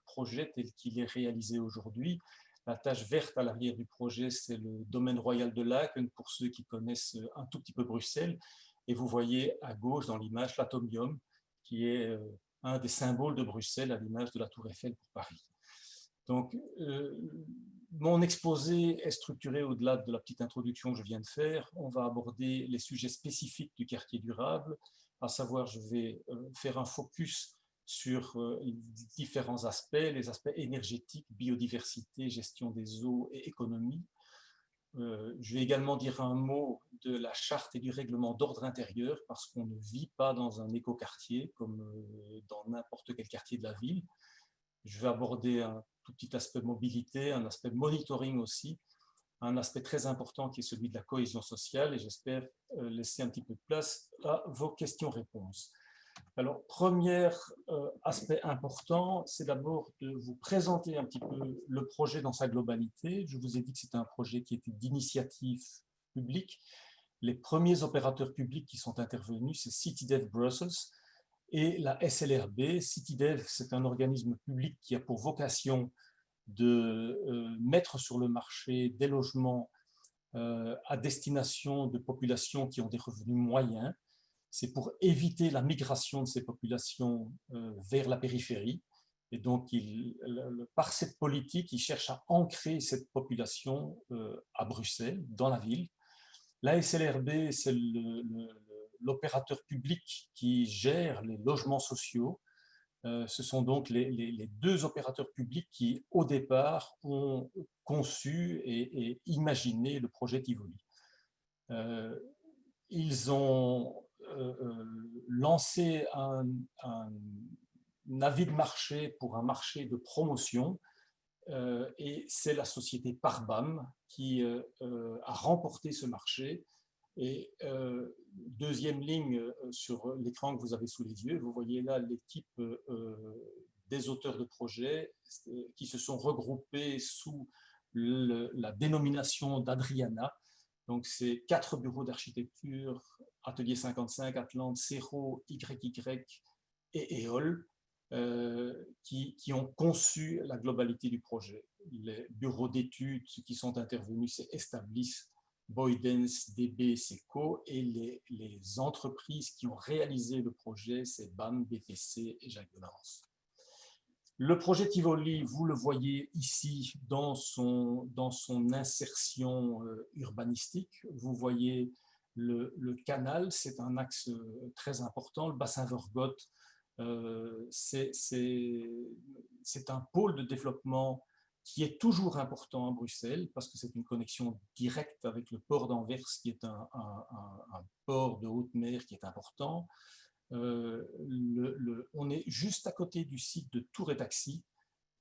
projet tel qu'il est réalisé aujourd'hui. La tache verte à l'arrière du projet, c'est le domaine royal de Laeken, pour ceux qui connaissent un tout petit peu Bruxelles. Et vous voyez à gauche dans l'image l'Atomium, qui est un des symboles de Bruxelles, à l'image de la Tour Eiffel pour Paris. Donc, mon exposé est structuré au-delà de la petite introduction que je viens de faire. On va aborder les sujets spécifiques du quartier durable, à savoir, je vais faire un focus sur différents aspects, les aspects énergétiques, biodiversité, gestion des eaux et économie. Je vais également dire un mot de la charte et du règlement d'ordre intérieur, parce qu'on ne vit pas dans un écoquartier comme dans n'importe quel quartier de la ville. Je vais aborder un tout petit aspect mobilité, un aspect monitoring aussi, un aspect très important qui est celui de la cohésion sociale, et j'espère laisser un petit peu de place à vos questions-réponses. Alors, premier aspect important, c'est d'abord de vous présenter un petit peu le projet dans sa globalité. Je vous ai dit que c'était un projet qui était d'initiative publique. Les premiers opérateurs publics qui sont intervenus, c'est CityDev Brussels et la SLRB. CityDev, c'est un organisme public qui a pour vocation de mettre sur le marché des logements à destination de populations qui ont des revenus moyens. C'est pour éviter la migration de ces populations vers la périphérie. Et donc, par cette politique, il cherche à ancrer cette population à Bruxelles, dans la ville. La SLRB, c'est l'opérateur public qui gère les logements sociaux. Ce sont donc les deux opérateurs publics qui, au départ, ont conçu et imaginé le projet Tivoli. Ils ont lancé un avis de marché pour un marché de promotion, et c'est la société Parbam qui a remporté ce marché. Et deuxième ligne sur l'écran que vous avez sous les yeux, vous voyez là l'équipe des auteurs de projets qui se sont regroupés sous la dénomination d'Adriana. Donc, c'est 4 bureaux d'architecture, Atelier 55, Atlante, Cero, YY et EOL, qui ont conçu la globalité du projet. Les bureaux d'études qui sont intervenus, c'est Establis, Boydens, DB, Seco, et les entreprises qui ont réalisé le projet, c'est BAM, BPC et Jacques Delance. Le projet Tivoli, vous le voyez ici dans son insertion urbanistique. Vous voyez le canal, c'est un axe très important. Le bassin Vergote, c'est un pôle de développement qui est toujours important à Bruxelles parce que c'est une connexion directe avec le port d'Anvers, qui est un port de haute mer qui est important. On est juste à côté du site de Tour et Taxi,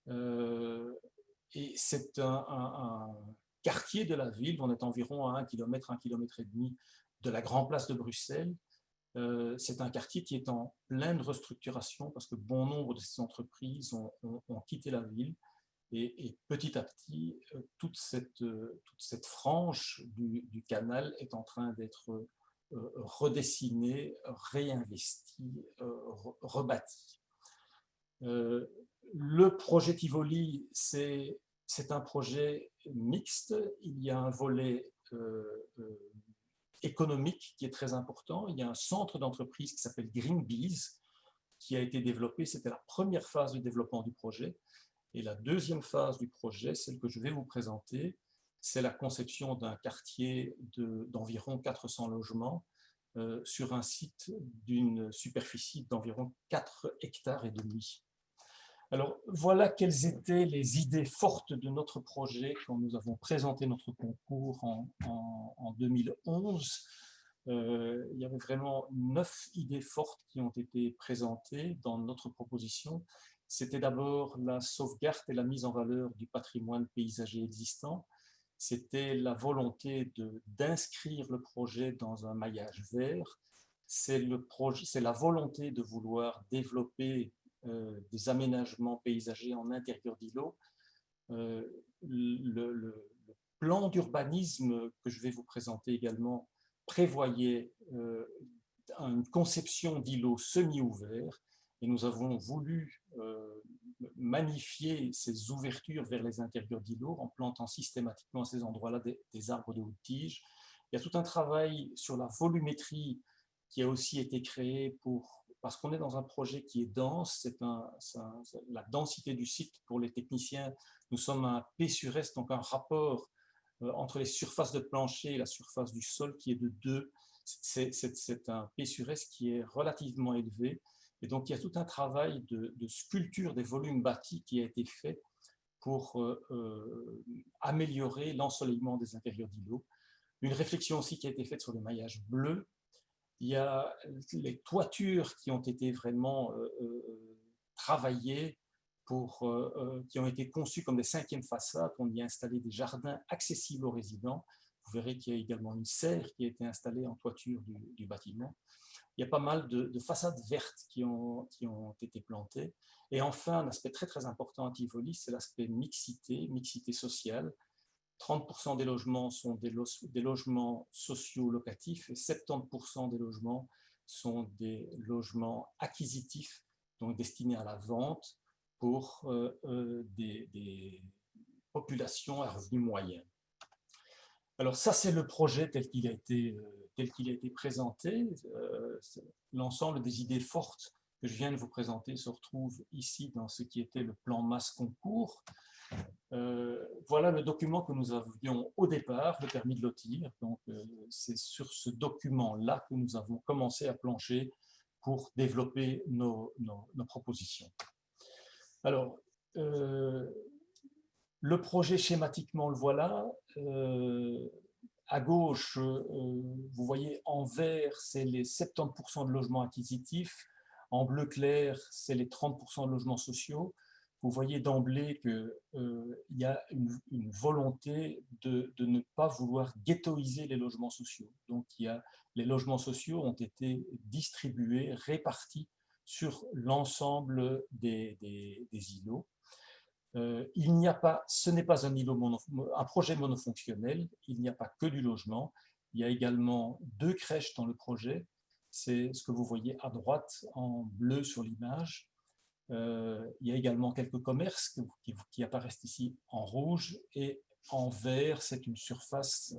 et c'est un quartier de la ville. On est environ à 1 km, 1,5 km de la Grande Place de Bruxelles. C'est un quartier qui est en pleine restructuration parce que bon nombre de ces entreprises ont quitté la ville, et petit à petit, toute cette frange du canal est en train d'être redessiné, réinvesti, rebâti. Le projet Tivoli, c'est un projet mixte. Il y a un volet économique qui est très important. Il y a un centre d'entreprise qui s'appelle Greenbees qui a été développé. C'était la première phase de développement du projet. Et la deuxième phase du projet, celle que je vais vous présenter, c'est la conception d'un quartier d'environ 400 logements sur un site d'une superficie d'environ 4,5 hectares. Alors, voilà quelles étaient les idées fortes de notre projet quand nous avons présenté notre concours en 2011. Il y avait vraiment 9 idées fortes qui ont été présentées dans notre proposition. C'était d'abord la sauvegarde et la mise en valeur du patrimoine paysager existant. c'était la volonté d'inscrire le projet dans un maillage vert. C'est la volonté de vouloir développer des aménagements paysagers en intérieur d'îlots. Le plan d'urbanisme que je vais vous présenter également prévoyait une conception d'îlots semi-ouverts, et nous avons voulu magnifier ces ouvertures vers les intérieurs d'îlots en plantant systématiquement à ces endroits-là des arbres de haute tige. Il y a tout un travail sur la volumétrie qui a aussi été créé parce qu'on est dans un projet qui est dense. La densité du site pour les techniciens, nous sommes à un P sur S, donc un rapport entre les surfaces de plancher et la surface du sol qui est de 2. C'est un P sur S qui est relativement élevé. Et donc, il y a tout un travail de sculpture des volumes bâtis qui a été fait pour améliorer l'ensoleillement des intérieurs d'îlots. Une réflexion aussi qui a été faite sur le maillage bleu. Il y a les toitures qui ont été vraiment travaillées, qui ont été conçues comme des 5e façades. On y a installé des jardins accessibles aux résidents. Vous verrez qu'il y a également une serre qui a été installée en toiture du bâtiment. Il y a pas mal de façades vertes qui ont été plantées. Et enfin, un aspect très, très important à Tivoli, c'est l'aspect mixité sociale. 30% des logements sont des logements sociaux locatifs et 70% des logements sont des logements acquisitifs, donc destinés à la vente pour des populations à revenus moyens. Alors ça, c'est le projet tel qu'il a été présenté. L'ensemble des idées fortes que je viens de vous présenter se retrouvent ici dans ce qui était le plan masse concours. Voilà le document que nous avions au départ, le permis de lotir. Donc, c'est sur ce document-là que nous avons commencé à plancher pour développer nos propositions. Alors, le projet schématiquement, le voilà. À gauche, vous voyez en vert, c'est les 70% de logements acquisitifs. En bleu clair, c'est les 30% de logements sociaux. Vous voyez d'emblée qu'il y a une volonté de ne pas vouloir ghettoiser les logements sociaux. Donc, les logements sociaux ont été distribués, répartis sur l'ensemble des îlots. Ce n'est pas un projet monofonctionnel, il n'y a pas que du logement, il y a également 2 crèches dans le projet, c'est ce que vous voyez à droite en bleu sur l'image. Il y a également quelques commerces qui apparaissent ici en rouge, et en vert, c'est une surface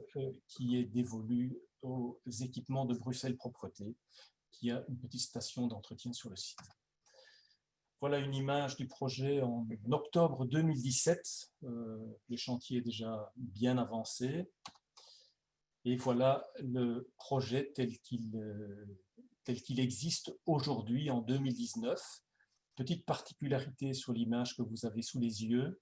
qui est dévolue aux équipements de Bruxelles Propreté, qui a une petite station d'entretien sur le site. Voilà une image du projet en octobre 2017. Le chantier est déjà bien avancé. Et voilà le projet tel qu'il existe aujourd'hui en 2019. Petite particularité sur l'image que vous avez sous les yeux.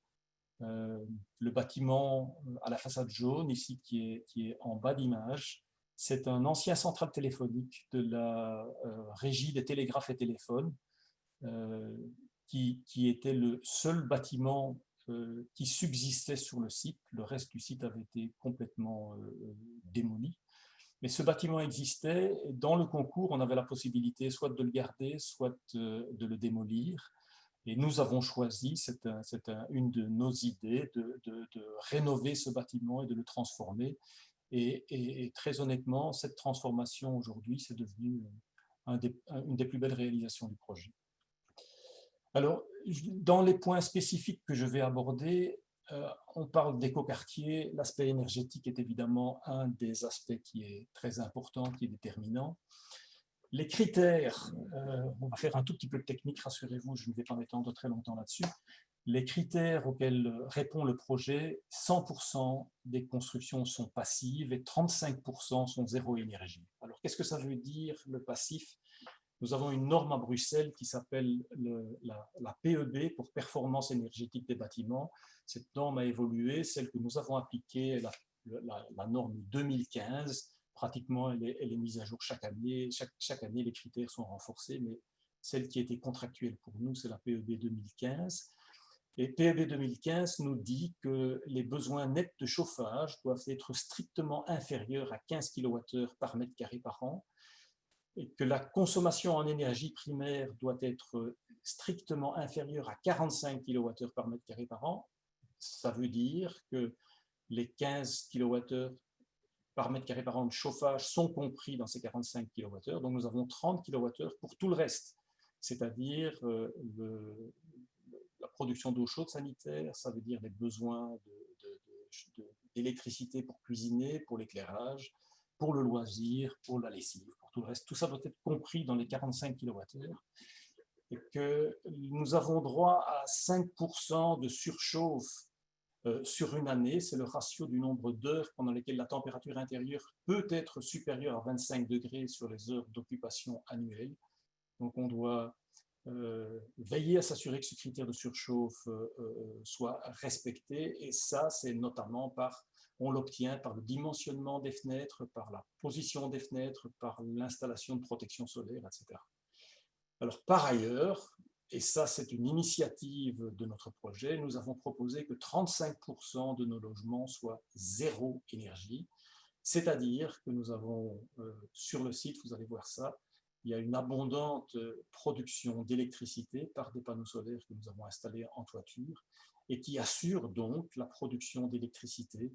Le bâtiment à la façade jaune, ici, qui est en bas d'image, c'est un ancien central téléphonique de la Régie des télégraphes et téléphones, qui était le seul bâtiment qui subsistait sur le site. Le reste du site avait été complètement démoli. Mais ce bâtiment existait, et dans le concours, on avait la possibilité soit de le garder, soit de le démolir. Et nous avons choisi, c'est une de nos idées, de rénover ce bâtiment et de le transformer. Et très honnêtement, cette transformation aujourd'hui, c'est devenu une des plus belles réalisations du projet. Alors, dans les points spécifiques que je vais aborder, on parle d'écoquartier. L'aspect énergétique est évidemment un des aspects qui est très important, qui est déterminant. Les critères, on va faire un tout petit peu de technique, rassurez-vous, je ne vais pas m'étendre très longtemps là-dessus. Les critères auxquels répond le projet, 100% des constructions sont passives et 35% sont zéro énergie. Alors, qu'est-ce que ça veut dire, le passif ? Nous avons une norme à Bruxelles qui s'appelle la PEB, pour performance énergétique des bâtiments. Cette norme a évolué, celle que nous avons appliquée, la norme 2015, pratiquement elle est mise à jour chaque année. Chaque année, les critères sont renforcés, mais celle qui a été contractuelle pour nous, c'est la PEB 2015. Et PEB 2015 nous dit que les besoins nets de chauffage doivent être strictement inférieurs à 15 kWh par mètre carré par an, et que la consommation en énergie primaire doit être strictement inférieure à 45 kWh par mètre carré par an. Ça veut dire que les 15 kWh par mètre carré par an de chauffage sont compris dans ces 45 kWh. Donc nous avons 30 kWh pour tout le reste, c'est-à-dire la production d'eau chaude sanitaire, ça veut dire les besoins d'électricité pour cuisiner, pour l'éclairage, pour le loisir, pour la lessive, pour tout le reste. Tout ça doit être compris dans les 45 kWh. Et que nous avons droit à 5% de surchauffe sur une année. C'est le ratio du nombre d'heures pendant lesquelles la température intérieure peut être supérieure à 25 degrés sur les heures d'occupation annuelles. Donc on doit veiller à s'assurer que ce critère de surchauffe soit respecté, et ça c'est notamment on l'obtient par le dimensionnement des fenêtres, par la position des fenêtres, par l'installation de protection solaire, etc. Alors par ailleurs, et ça c'est une initiative de notre projet, nous avons proposé que 35% de nos logements soient zéro énergie, c'est-à-dire que nous avons sur le site, vous allez voir ça, il y a une abondante production d'électricité par des panneaux solaires que nous avons installés en toiture et qui assure donc la production d'électricité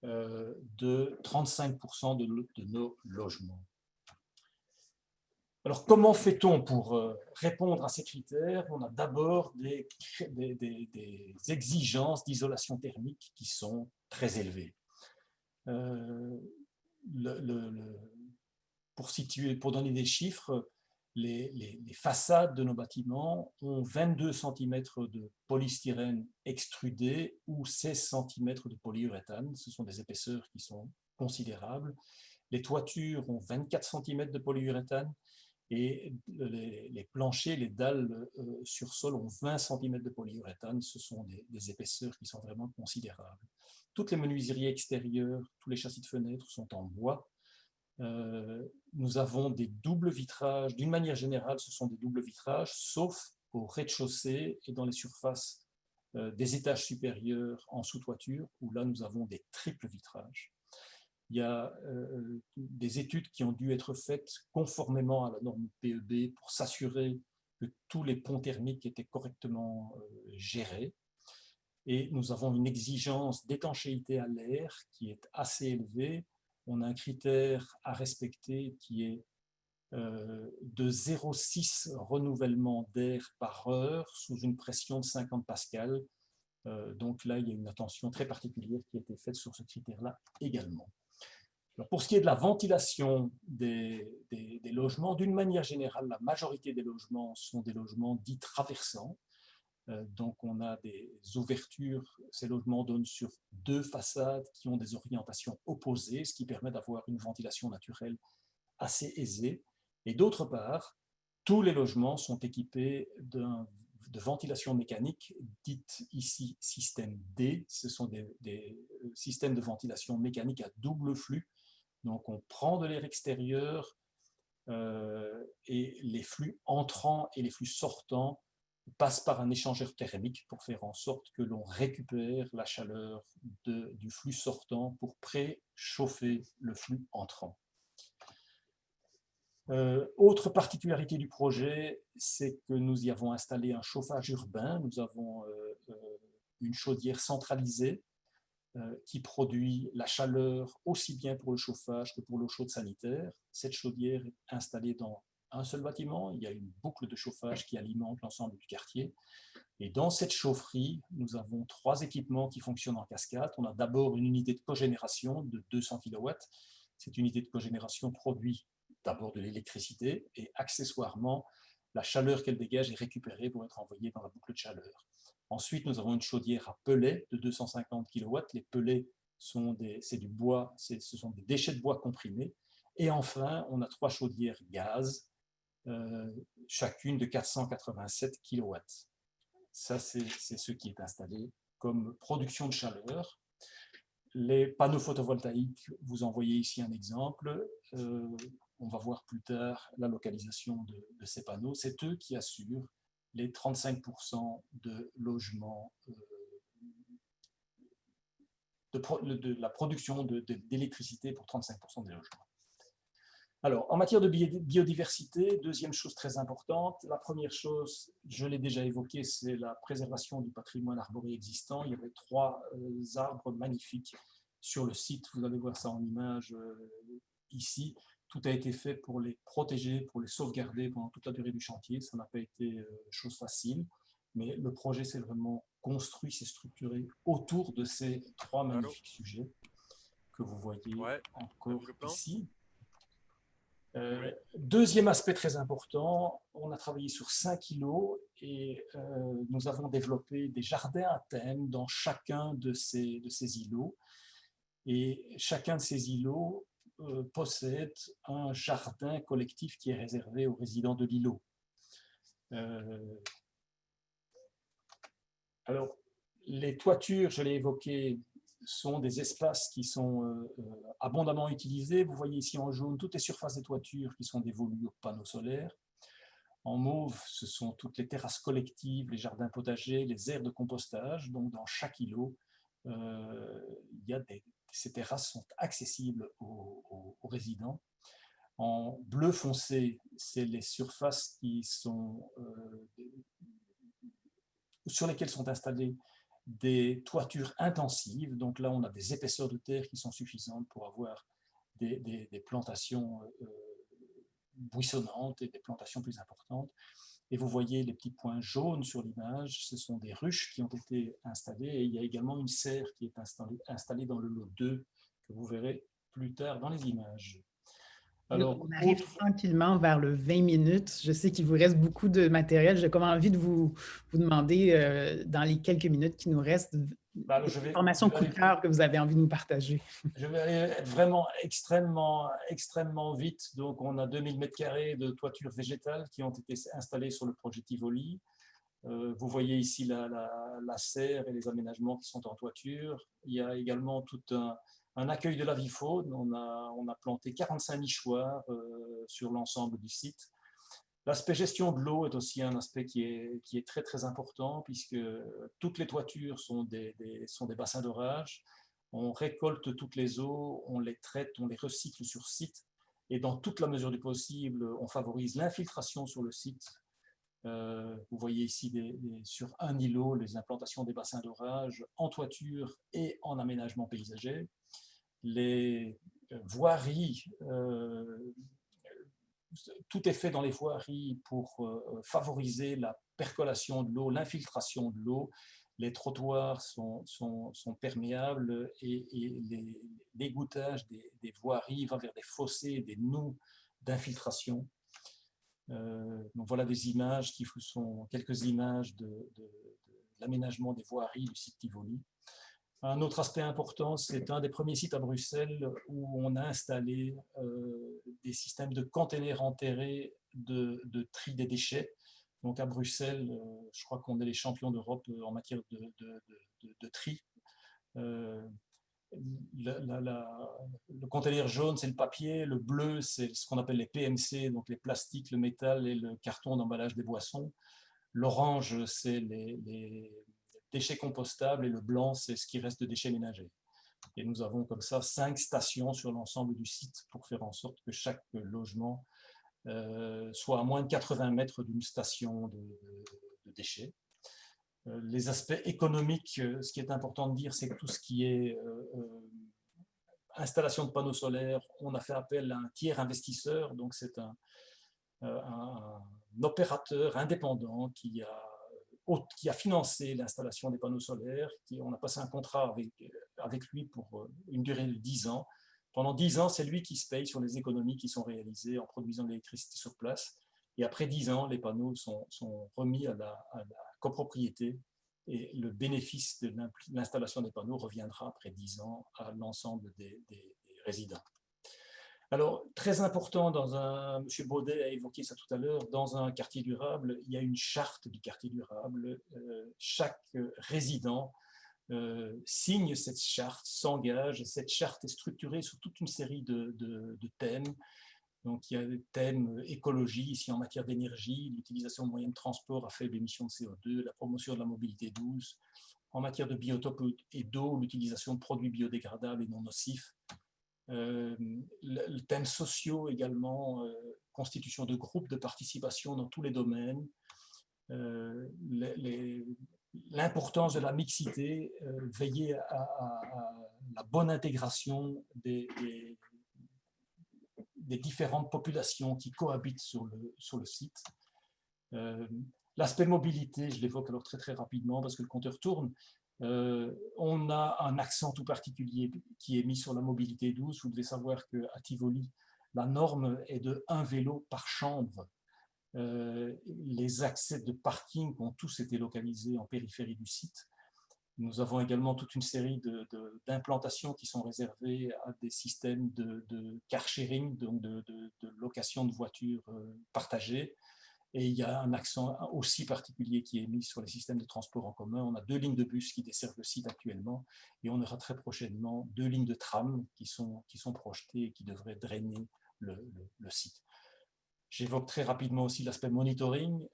de 35% de nos logements. Alors, comment fait-on pour répondre à ces critères? On a d'abord des exigences d'isolation thermique qui sont très élevées. Pour donner des chiffres, les façades de nos bâtiments ont 22 cm de polystyrène extrudé ou 16 cm de polyuréthane. Ce sont des épaisseurs qui sont considérables. Les toitures ont 24 cm de polyuréthane et les planchers, les dalles sur sol ont 20 cm de polyuréthane. Ce sont des épaisseurs qui sont vraiment considérables. Toutes les menuiseries extérieures, tous les châssis de fenêtres sont en bois. Nous avons des doubles vitrages. D'une manière générale, ce sont des doubles vitrages, sauf au rez-de-chaussée et dans les surfaces des étages supérieurs en sous-toiture, où là, nous avons des triples vitrages. Il y a des études qui ont dû être faites conformément à la norme PEB pour s'assurer que tous les ponts thermiques étaient correctement gérés. Et nous avons une exigence d'étanchéité à l'air qui est assez élevée. On a un critère à respecter qui est de 0,6 renouvellement d'air par heure sous une pression de 50 pascal. Donc là, il y a une attention très particulière qui a été faite sur ce critère-là également. Alors pour ce qui est de la ventilation des logements, d'une manière générale, la majorité des logements sont des logements dits traversants. Donc on a des ouvertures, ces logements donnent sur deux façades qui ont des orientations opposées, ce qui permet d'avoir une ventilation naturelle assez aisée. Et d'autre part, tous les logements sont équipés de ventilation mécanique, dite ici système D. Ce sont des systèmes de ventilation mécanique à double flux. Donc on prend de l'air extérieur et les flux entrants et les flux sortants passent par un échangeur thermique pour faire en sorte que l'on récupère la chaleur du flux sortant pour préchauffer le flux entrant. Autre particularité du projet, c'est que nous y avons installé un chauffage urbain. Nous avons une chaudière centralisée qui produit la chaleur aussi bien pour le chauffage que pour l'eau chaude sanitaire. Cette chaudière est installée dans un seul bâtiment. Il y a une boucle de chauffage qui alimente l'ensemble du quartier. Et dans cette chaufferie, nous avons 3 équipements qui fonctionnent en cascade. On a d'abord une unité de cogénération de 200 kW. Cette unité de cogénération produit d'abord de l'électricité et accessoirement, la chaleur qu'elle dégage est récupérée pour être envoyée dans la boucle de chaleur. Ensuite, nous avons une chaudière à pellets de 250 kW. Les pellets, c'est du bois, ce sont des déchets de bois comprimés. Et enfin, on a 3 chaudières gaz, chacune de 487 kW. Ça, c'est ce qui est installé comme production de chaleur. Les panneaux photovoltaïques, vous en voyez ici un exemple. On va voir plus tard la localisation de ces panneaux. C'est eux qui assurent les 35% de logements, de la production d'électricité pour 35% des logements. Alors, en matière de biodiversité, deuxième chose très importante, la première chose, je l'ai déjà évoqué, c'est la préservation du patrimoine arboré existant. Il y avait 3 arbres magnifiques sur le site, vous allez voir ça en image ici. Tout a été fait pour les protéger, pour les sauvegarder pendant toute la durée du chantier. Ça n'a pas été chose facile, mais le projet s'est vraiment construit, s'est structuré autour de ces 3 magnifiques sujets que vous voyez encore ici. Deuxième aspect très important, on a travaillé sur 5 îlots et nous avons développé des jardins à thème dans chacun de ces îlots. Et chacun de ces îlots possède un jardin collectif qui est réservé aux résidents de l'îlot. Alors, les toitures, je l'ai évoqué, sont des espaces qui sont abondamment utilisés. Vous voyez ici en jaune toutes les surfaces des toitures qui sont dévolues aux panneaux solaires. En mauve, ce sont toutes les terrasses collectives, les jardins potagers, les aires de compostage. Donc, dans chaque îlot, ces terrasses sont accessibles aux résidents. En bleu foncé, c'est les surfaces qui sont, sur lesquelles sont installées des toitures intensives. Donc là, on a des épaisseurs de terre qui sont suffisantes pour avoir des plantations buissonnantes et des plantations plus importantes. Et vous voyez les petits points jaunes sur l'image, ce sont des ruches qui ont été installées et il y a également une serre qui est installée dans le lot 2 que vous verrez plus tard dans les images. Alors, on arrive tranquillement vers le 20 minutes. Je sais qu'il vous reste beaucoup de matériel. J'ai comme envie de vous demander, dans les quelques minutes qui nous restent, des informations coup de cœur que vous avez envie de nous partager. Je vais aller vraiment extrêmement vite. Donc, on a 2000 m² de toiture végétale qui ont été installées sur le projet Tivoli. Vous voyez ici la serre et les aménagements qui sont en toiture. Il y a également tout un accueil de la vie faune. On a planté 45 nichoirs sur l'ensemble du site. L'aspect gestion de l'eau est aussi un aspect qui est très très important puisque toutes les toitures sont des bassins d'orage. On récolte toutes les eaux, on les traite, on les recycle sur site et dans toute la mesure du possible, on favorise l'infiltration sur le site. Vous voyez ici sur un îlot les implantations des bassins d'orage en toiture et en aménagement paysager. Les voiries, tout est fait dans les voiries pour favoriser la percolation de l'eau, l'infiltration de l'eau. Les trottoirs sont perméables et l'égouttage des voiries va vers des fossés, des nous d'infiltration. Donc voilà des images qui sont quelques images de l'aménagement des voiries du site Tivoli. Un autre aspect important, c'est un des premiers sites à Bruxelles où on a installé des systèmes de containers enterrés de tri des déchets. Donc à Bruxelles, je crois qu'on est les champions d'Europe en matière de tri. Le conteneur jaune, c'est le papier, le bleu, c'est ce qu'on appelle les PMC, donc les plastiques, le métal et le carton d'emballage des boissons. L'orange, c'est les déchets compostables et le blanc, c'est ce qui reste de déchets ménagers. Et nous avons comme ça 5 stations sur l'ensemble du site pour faire en sorte que chaque logement soit à moins de 80 mètres d'une station de déchets. Les aspects économiques, ce qui est important de dire, c'est que tout ce qui est installation de panneaux solaires, on a fait appel à un tiers investisseur, donc c'est un opérateur indépendant qui a financé l'installation des panneaux solaires. On a passé un contrat avec lui pour une durée de 10 ans. Pendant 10 ans, c'est lui qui se paye sur les économies qui sont réalisées en produisant de l'électricité sur place. Et après 10 ans, les panneaux sont remis à la copropriété et le bénéfice de l'installation des panneaux reviendra après 10 ans à l'ensemble des résidents. Alors, très important, M. Baudet a évoqué ça tout à l'heure, dans un quartier durable, il y a une charte du quartier durable. Chaque résident signe cette charte, s'engage. Cette charte est structurée sur toute une série de thèmes Donc, il y a des thèmes écologie, ici en matière d'énergie, l'utilisation de moyens de transport à faible émission de CO2, la promotion de la mobilité douce. En matière de biotopes et d'eau, l'utilisation de produits biodégradables et non nocifs. Le thème sociaux également, constitution de groupes de participation dans tous les domaines, l'importance de la mixité, veiller à la bonne intégration des différentes populations qui cohabitent sur le site. L'aspect mobilité, je l'évoque alors très très rapidement parce que le compteur tourne. On a un accent tout particulier qui est mis sur la mobilité douce. Vous devez savoir qu'à Tivoli, la norme est de 1 vélo par chambre. Les accès de parking ont tous été localisés en périphérie du site. Nous avons également toute une série d'implantations qui sont réservées à des systèmes de car sharing, donc de location de voitures partagées. Et il y a un accent aussi particulier qui est mis sur les systèmes de transport en commun. On a 2 lignes de bus qui desservent le site actuellement et on aura très prochainement 2 lignes de tram qui sont projetées et qui devraient drainer le site. J'évoque très rapidement aussi l'aspect monitoring.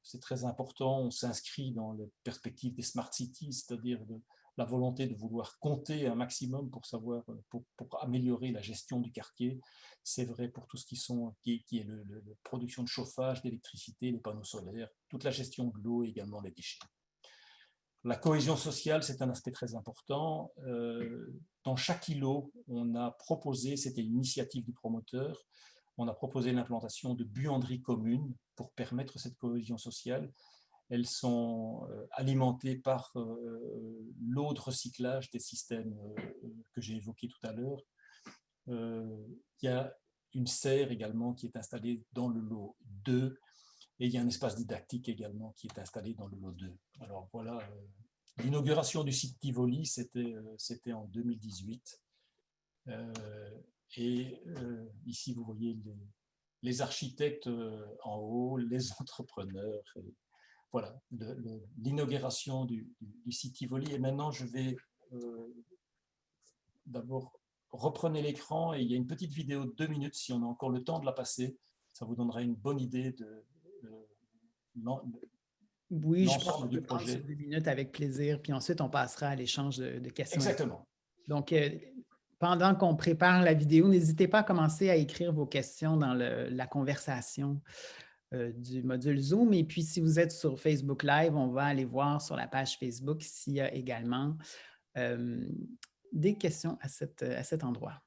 C'est très important. On s'inscrit dans la perspective des smart cities, c'est-à-dire la volonté de vouloir compter un maximum pour savoir, pour améliorer la gestion du quartier. C'est vrai pour tout ce qui est la production de chauffage, d'électricité, les panneaux solaires, toute la gestion de l'eau et également les déchets. La cohésion sociale, c'est un aspect très important. Dans chaque îlot, on a proposé, c'était une initiative du promoteur, on a proposé l'implantation de buanderies communes pour permettre cette cohésion sociale. Elles sont alimentées par l'eau de recyclage des systèmes que j'ai évoqués tout à l'heure. Il y a une serre également qui est installée dans le lot 2 et il y a un espace didactique également qui est installé dans le lot 2. Alors voilà, l'inauguration du site Tivoli, c'était en 2018. Ici, vous voyez les architectes en haut, les entrepreneurs. Voilà, l'inauguration du site Tivoli. Et maintenant, je vais d'abord reprendre l'écran et il y a une petite vidéo de 2 minutes, si on a encore le temps de la passer. Ça vous donnera une bonne idée de oui, je pense qu'on l'ensemble du peut prendre ces projet. 2 minutes avec plaisir, puis ensuite on passera à l'échange de questions. Exactement. Donc, pendant qu'on prépare la vidéo, n'hésitez pas à commencer à écrire vos questions dans la conversation du module Zoom. Et puis, si vous êtes sur Facebook Live, on va aller voir sur la page Facebook s'il y a également des questions à cet endroit.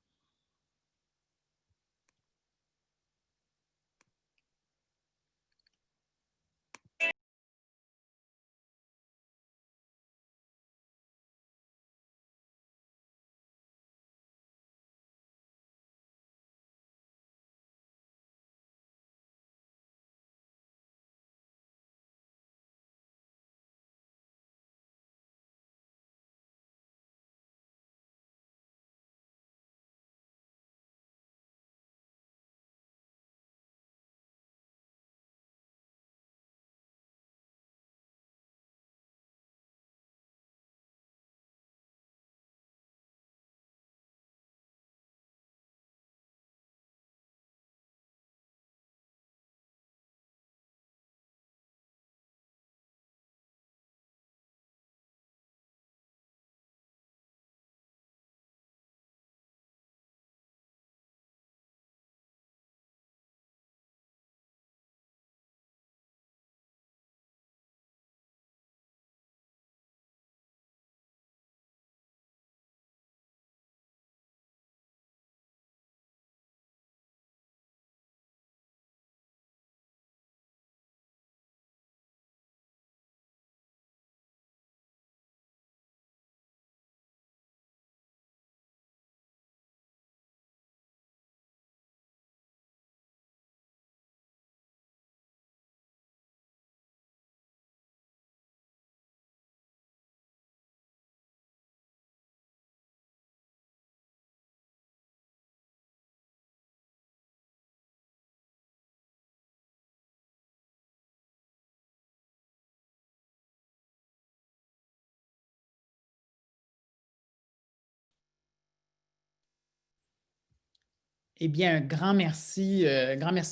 Eh bien, un grand merci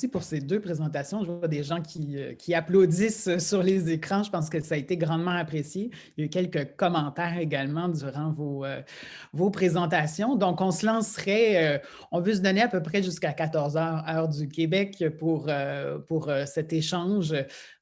pour ces deux présentations. Je vois des gens qui applaudissent sur les écrans. Je pense que ça a été grandement apprécié. Il y a eu quelques commentaires également durant vos présentations. Donc, on se lancerait, on veut se donner à peu près jusqu'à 14 heures, heure du Québec, pour cet échange.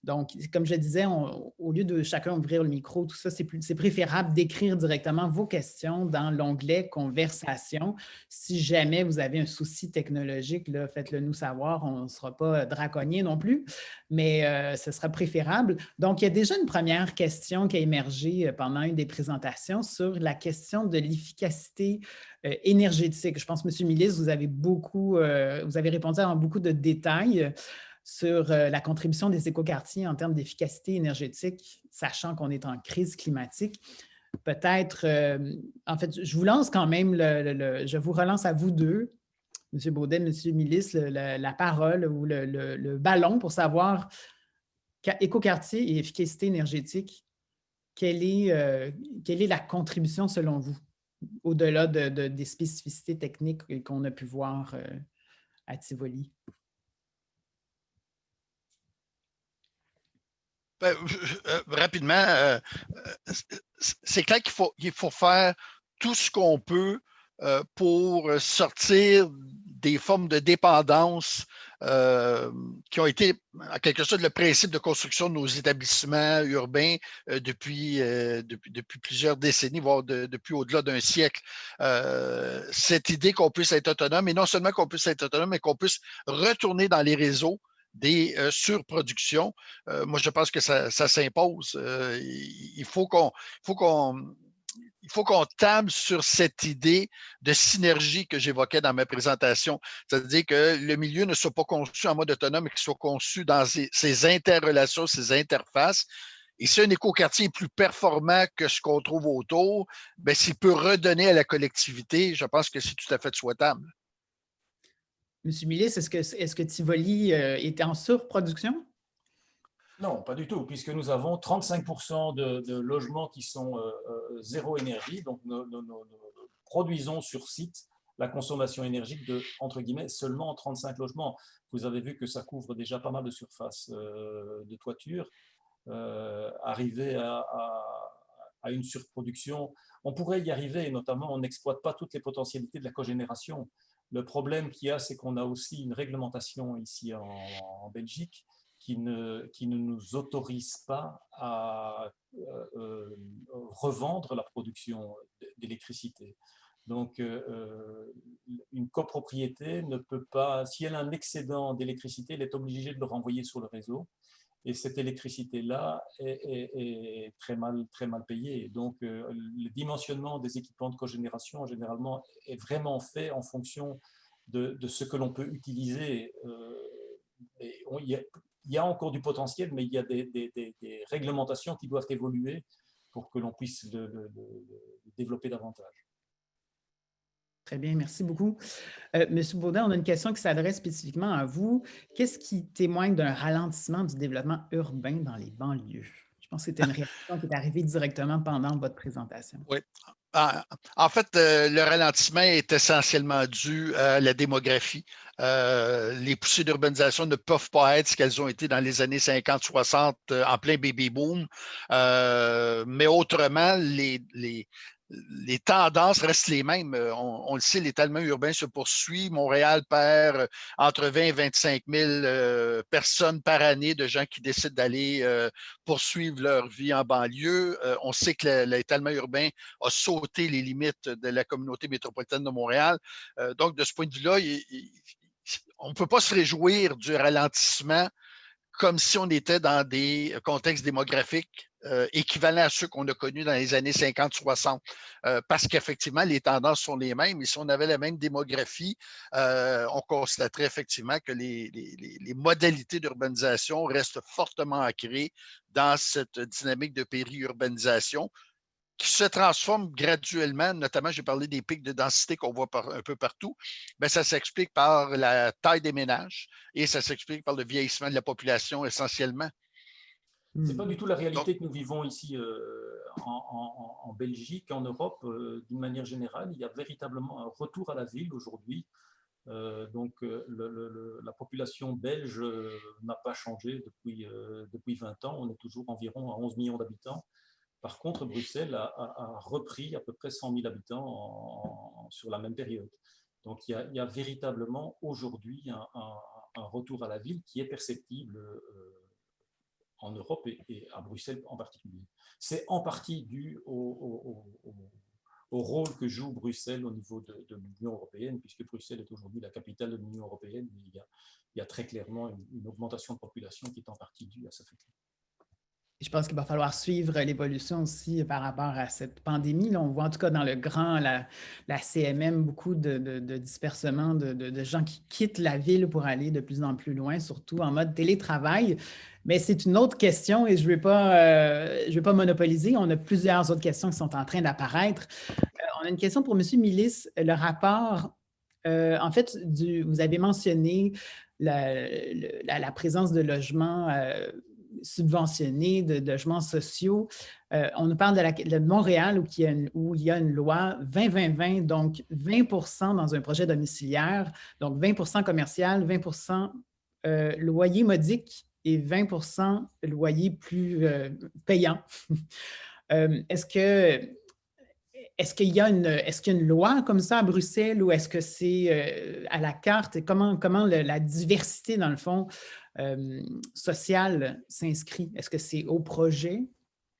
Donc, comme je disais, au lieu de chacun ouvrir le micro, tout ça, c'est préférable d'écrire directement vos questions dans l'onglet « Conversation ». Si jamais vous avez un souci technologique, là, faites-le nous savoir. On ne sera pas draconien non plus, mais ce sera préférable. Donc, il y a déjà une première question qui a émergé pendant une des présentations sur la question de l'efficacité énergétique. Je pense, M. Millis, vous avez répondu à beaucoup de détails sur la contribution des écoquartiers en termes d'efficacité énergétique, sachant qu'on est en crise climatique. Peut-être, en fait, je vous lance quand même, je vous relance à vous deux, M. Beaudin, M. Millis, la parole ou le ballon pour savoir écoquartier et efficacité énergétique, quelle est la contribution selon vous, au-delà des spécificités techniques qu'on a pu voir à Tivoli? Rapidement, c'est clair qu'il faut faire tout ce qu'on peut pour sortir des formes de dépendance qui ont été, en quelque sorte, le principe de construction de nos établissements urbains depuis plusieurs décennies, voire depuis au-delà d'un siècle. Cette idée qu'on puisse être autonome, et non seulement qu'on puisse être autonome, mais qu'on puisse retourner dans les réseaux des surproductions. Moi, je pense que ça s'impose. Il faut qu'on table sur cette idée de synergie que j'évoquais dans ma présentation. C'est-à-dire que le milieu ne soit pas conçu en mode autonome, mais qu'il soit conçu dans ses interrelations, ses interfaces. Et si un écoquartier est plus performant que ce qu'on trouve autour, bien, s'il peut redonner à la collectivité, je pense que c'est tout à fait souhaitable. M. Millis, est-ce que Tivoli est en surproduction? Non, pas du tout, puisque nous avons 35% de logements qui sont zéro énergie, donc nous produisons sur site la consommation énergique de, entre guillemets, seulement 35 logements. Vous avez vu que ça couvre déjà pas mal de surface de toiture. Arriver à une surproduction, on pourrait y arriver, notamment on n'exploite pas toutes les potentialités de la cogénération. Le problème qu'il y a, c'est qu'on a aussi une réglementation ici en Belgique qui ne nous autorise pas à revendre la production d'électricité. Donc, une copropriété ne peut pas, si elle a un excédent d'électricité, elle est obligée de le renvoyer sur le réseau. Et cette électricité-là est très mal payée. Donc, le dimensionnement des équipements de cogénération, généralement, est vraiment fait en fonction de ce que l'on peut utiliser. Il y a encore du potentiel, mais il y a des réglementations qui doivent évoluer pour que l'on puisse le développer davantage. Très bien, merci beaucoup. Monsieur Baudin, on a une question qui s'adresse spécifiquement à vous. Qu'est-ce qui témoigne d'un ralentissement du développement urbain dans les banlieues? Je pense que c'était une réaction qui est arrivée directement pendant votre présentation. Oui. En fait, le ralentissement est essentiellement dû à la démographie. Les poussées d'urbanisation ne peuvent pas être ce qu'elles ont été dans les années 50-60 en plein baby boom. Mais autrement, les tendances restent les mêmes. On le sait, l'étalement urbain se poursuit. Montréal perd entre 20 et 25 000 personnes par année de gens qui décident d'aller poursuivre leur vie en banlieue. On sait que l'étalement urbain a sauté les limites de la communauté métropolitaine de Montréal. Donc, de ce point de vue-là, on ne peut pas se réjouir du ralentissement comme si on était dans des contextes démographiques équivalents à ceux qu'on a connus dans les années 50-60, parce qu'effectivement, les tendances sont les mêmes. Et si on avait la même démographie, on constaterait effectivement que les modalités d'urbanisation restent fortement ancrées dans cette dynamique de périurbanisation qui se transforme graduellement, notamment, j'ai parlé des pics de densité qu'on voit un peu partout, bien, ça s'explique par la taille des ménages et ça s'explique par le vieillissement de la population essentiellement. Ce n'est pas du tout la réalité que nous vivons ici en Belgique, en Europe. D'une manière générale, il y a véritablement un retour à la ville aujourd'hui. La population belge n'a pas changé depuis 20 ans. On est toujours environ à 11 millions d'habitants. Par contre, Bruxelles a repris à peu près 100 000 habitants sur la même période. Donc, il y a véritablement aujourd'hui un retour à la ville qui est perceptible en Europe et à Bruxelles en particulier. C'est en partie dû au rôle que joue Bruxelles au niveau de l'Union européenne, puisque Bruxelles est aujourd'hui la capitale de l'Union européenne. Il y a très clairement une augmentation de population qui est en partie due à ce fait. Je pense qu'il va falloir suivre l'évolution aussi par rapport à cette pandémie. Là, on voit en tout cas dans la CMM beaucoup de dispersement de gens qui quittent la ville pour aller de plus en plus loin, surtout en mode télétravail. Mais c'est une autre question et je ne vais pas monopoliser. On a plusieurs autres questions qui sont en train d'apparaître. On a une question pour M. Millis. Le rapport, en fait, vous avez mentionné la présence de logements subventionnés, de logements sociaux. On nous parle de Montréal où il y a une loi 20-20-20, donc 20 dans un projet domiciliaire, donc 20 commercial, 20 loyer modique et 20 loyer plus payant. Est-ce qu'il y a une loi comme ça à Bruxelles ou est-ce que c'est à la carte? Et comment la diversité, dans le fond, sociale s'inscrit? Est-ce que c'est au projet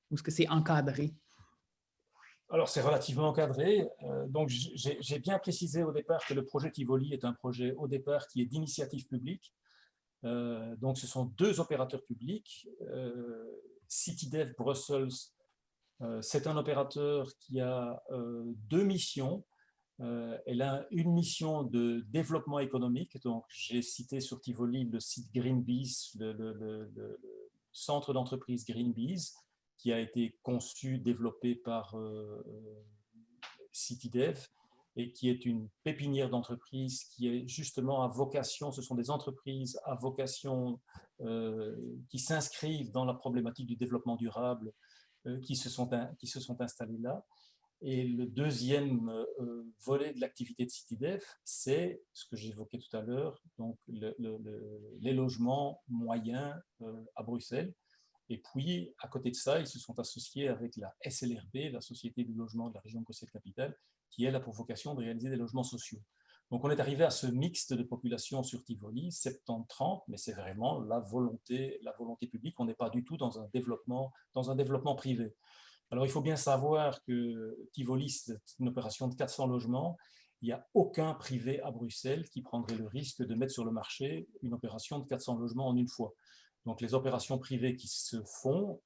ou est-ce que c'est encadré? Alors, c'est relativement encadré. Donc, j'ai bien précisé au départ que le projet Tivoli est un projet, au départ, qui est d'initiative publique. Donc, ce sont 2 opérateurs publics. CityDev Brussels, c'est un opérateur qui a 2 missions. Elle a une mission de développement économique. Donc, j'ai cité sur Tivoli le site Greenbees, le centre d'entreprise Greenbees, qui a été conçu, développé par CityDev et qui est une pépinière d'entreprises qui est justement à vocation, ce sont des entreprises à vocation qui s'inscrivent dans la problématique du développement durable, qui se sont installées là. Et le deuxième volet de l'activité de CityDev, c'est ce que j'évoquais tout à l'heure, donc les logements moyens à Bruxelles. Et puis, à côté de ça, ils se sont associés avec la SLRB, la Société du logement de la région Bruxelles-Capitale, qui elle a pour vocation de réaliser des logements sociaux. Donc, on est arrivé à ce mixte de population sur Tivoli, 70-30, mais c'est vraiment la volonté publique. On n'est pas du tout dans un développement privé. Alors, il faut bien savoir que Tivoli, c'est une opération de 400 logements. Il n'y a aucun privé à Bruxelles qui prendrait le risque de mettre sur le marché une opération de 400 logements en une fois. Donc, les opérations privées qui se font,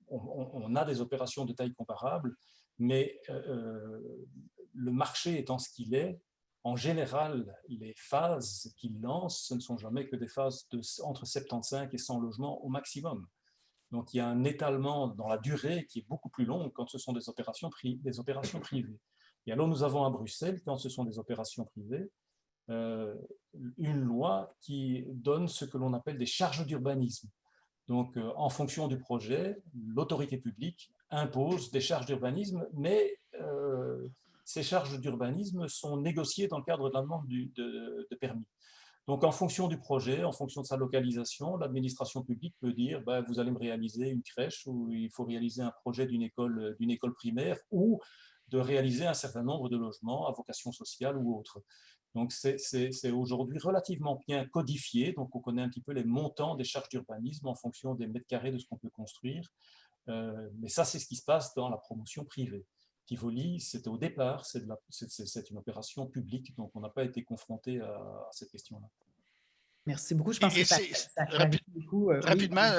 on a des opérations de taille comparable, mais le marché étant ce qu'il est, en général, les phases qu'il lance, ce ne sont jamais que des phases entre 75 et 100 logements au maximum. Donc, il y a un étalement dans la durée qui est beaucoup plus long quand ce sont des opérations privées. Et alors, nous avons à Bruxelles, quand ce sont des opérations privées, une loi qui donne ce que l'on appelle des charges d'urbanisme. Donc, en fonction du projet, l'autorité publique impose des charges d'urbanisme, mais ces charges d'urbanisme sont négociées dans le cadre de la demande de permis. Donc, en fonction du projet, en fonction de sa localisation, l'administration publique peut dire vous allez me réaliser une crèche ou il faut réaliser un projet d'une école primaire ou de réaliser un certain nombre de logements à vocation sociale ou autre. Donc, c'est aujourd'hui relativement bien codifié. Donc, on connaît un petit peu les montants des charges d'urbanisme en fonction des mètres carrés de ce qu'on peut construire. Mais ça, c'est ce qui se passe dans la promotion privée. Tivoli, c'était au départ, c'est une opération publique, donc on n'a pas été confronté à cette question-là. Merci beaucoup. Je pense que ça clarifie beaucoup. Rapidement,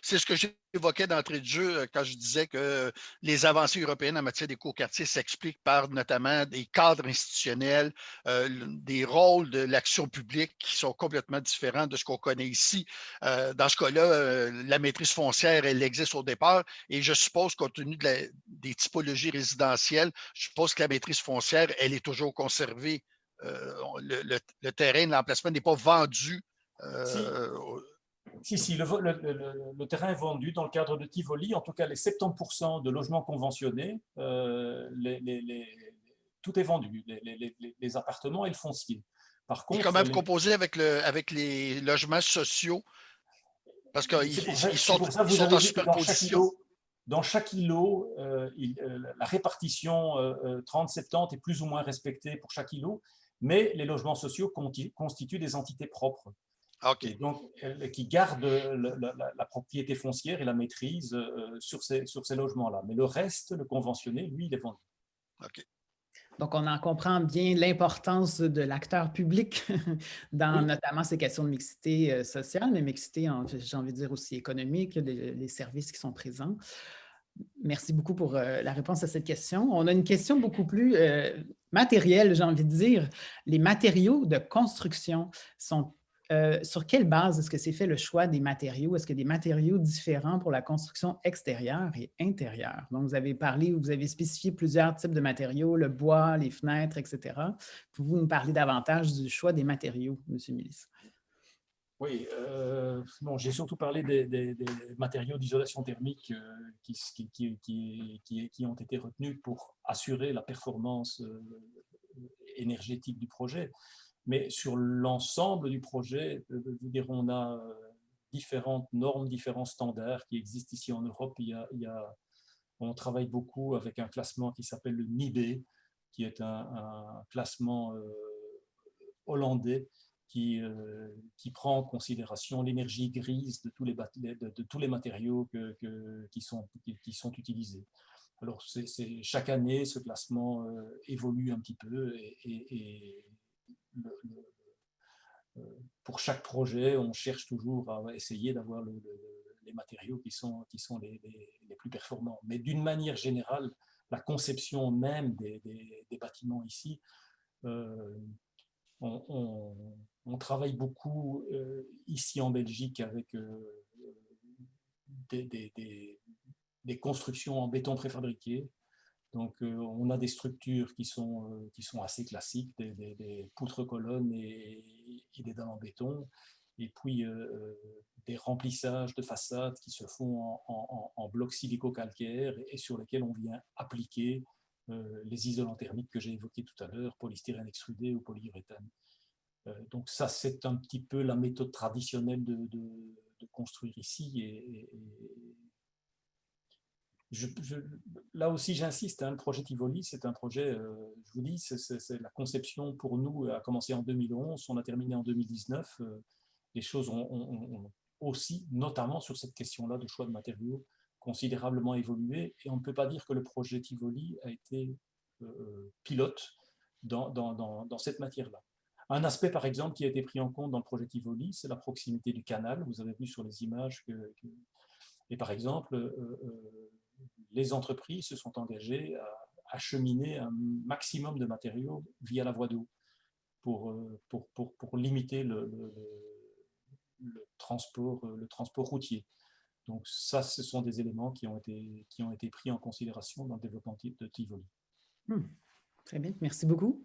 c'est ce que j'évoquais d'entrée de jeu quand je disais que les avancées européennes en matière d'écoquartier s'expliquent par notamment des cadres institutionnels, des rôles de l'action publique qui sont complètement différents de ce qu'on connaît ici. Dans ce cas-là, la maîtrise foncière, elle existe au départ et je suppose, compte tenu des typologies résidentielles, je suppose que la maîtrise foncière, elle est toujours conservée. Le terrain, l'emplacement n'est pas vendu. Si, le terrain est vendu dans le cadre de Tivoli. En tout cas, les 70% de logements conventionnés, tout est vendu, les appartements et le foncier. Par Et contre, comment vous composez avec les logements sociaux? Parce qu'ils sont pour ça que vous en avez vu que superposition. dans chaque îlot, la répartition 30-70 est plus ou moins respectée pour chaque îlot, mais les logements sociaux constituent des entités propres. OK. Et donc, qui gardent la propriété foncière et la maîtrise sur ces logements-là. Mais le reste, le conventionné, lui, il est vendu. OK. Donc, on en comprend bien l'importance de l'acteur public dans notamment ces questions de mixité sociale, mais mixité, j'ai envie de dire aussi économique, les services qui sont présents. Merci beaucoup pour la réponse à cette question. On a une question beaucoup plus matérielle, j'ai envie de dire. Les matériaux de construction sont sur quelle base est-ce que c'est fait le choix des matériaux? Est-ce qu'il y a des matériaux différents pour la construction extérieure et intérieure? Donc, vous avez spécifié plusieurs types de matériaux, le bois, les fenêtres, etc. Pouvez-vous nous parler davantage du choix des matériaux, M. Millis? Oui, j'ai surtout parlé des matériaux d'isolation thermique qui ont été retenus pour assurer la performance énergétique du projet. Mais sur l'ensemble du projet, on a différentes normes, différents standards qui existent ici en Europe. On travaille beaucoup avec un classement qui s'appelle le NIBE, qui est un classement hollandais qui prend en considération l'énergie grise de tous les matériaux qui sont utilisés. Alors, chaque année, ce classement évolue un petit peu et pour chaque projet, on cherche toujours à essayer d'avoir les matériaux qui sont les plus performants. Mais d'une manière générale, la conception même des bâtiments ici, on travaille beaucoup ici en Belgique avec des constructions en béton préfabriqué. Donc, on a des structures qui sont assez classiques, des poutres-colonnes et des dalles en béton, et puis des remplissages de façades qui se font en blocs silico-calcaires et sur lesquels on vient appliquer les isolants thermiques que j'ai évoqués tout à l'heure, polystyrène extrudé ou polyuréthane. Donc ça, c'est un petit peu la méthode traditionnelle de construire ici. Là aussi, j'insiste, le projet Tivoli, c'est un projet, je vous dis, c'est la conception pour nous a commencé en 2011, on a terminé en 2019. Les choses ont aussi, notamment sur cette question-là de choix de matériaux, considérablement évolué. Et on ne peut pas dire que le projet Tivoli a été pilote dans cette matière-là. Un aspect, par exemple, qui a été pris en compte dans le projet Tivoli, c'est la proximité du canal. Vous avez vu sur les images et par exemple, les entreprises se sont engagées à acheminer un maximum de matériaux via la voie d'eau pour limiter le transport routier. Donc ça, ce sont des éléments qui ont été pris en considération dans le développement de Tivoli. Très bien, merci beaucoup.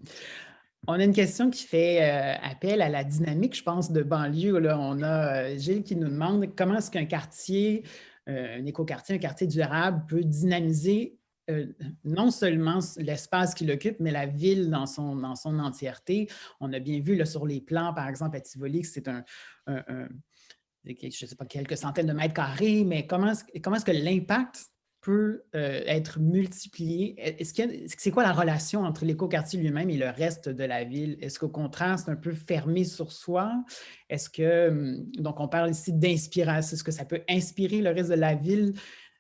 On a une question qui fait appel à la dynamique, je pense, de banlieue. Là, on a Gilles qui nous demande comment est-ce qu'un quartier, un écoquartier, un quartier durable peut dynamiser non seulement l'espace qu'il occupe, mais la ville dans son entièreté. On a bien vu là, sur les plans, par exemple, à Tivoli, que c'est je ne sais pas, quelques centaines de mètres carrés, mais comment est-ce que l'impact peut être multiplié? C'est quoi la relation entre l'écoquartier lui-même et le reste de la ville? Est-ce qu'au contraire, c'est un peu fermé sur soi? Est-ce que, donc on parle ici d'inspiration, est-ce que ça peut inspirer le reste de la ville?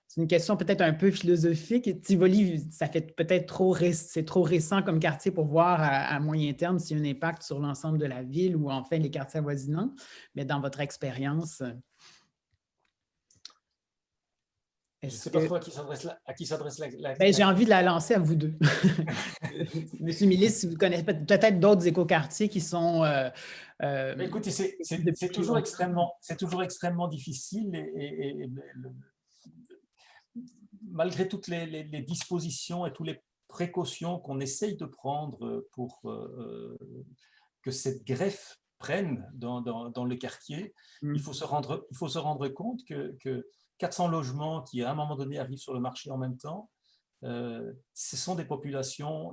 C'est une question peut-être un peu philosophique. Tivoli, ça fait peut-être c'est trop récent comme quartier pour voir à moyen terme s'il y a un impact sur l'ensemble de la ville ou enfin les quartiers avoisinants. Mais dans votre expérience, je ne sais pas trop à qui s'adresse la ben, j'ai envie de la lancer à vous deux. Monsieur Millis, si vous connaissez peut-être d'autres écoquartiers qui sont… écoutez, c'est toujours extrêmement difficile et malgré toutes les dispositions et toutes les précautions qu'on essaye de prendre pour que cette greffe prenne dans le quartier, il faut se rendre compte que 400 logements qui, à un moment donné, arrivent sur le marché en même temps, ce sont des populations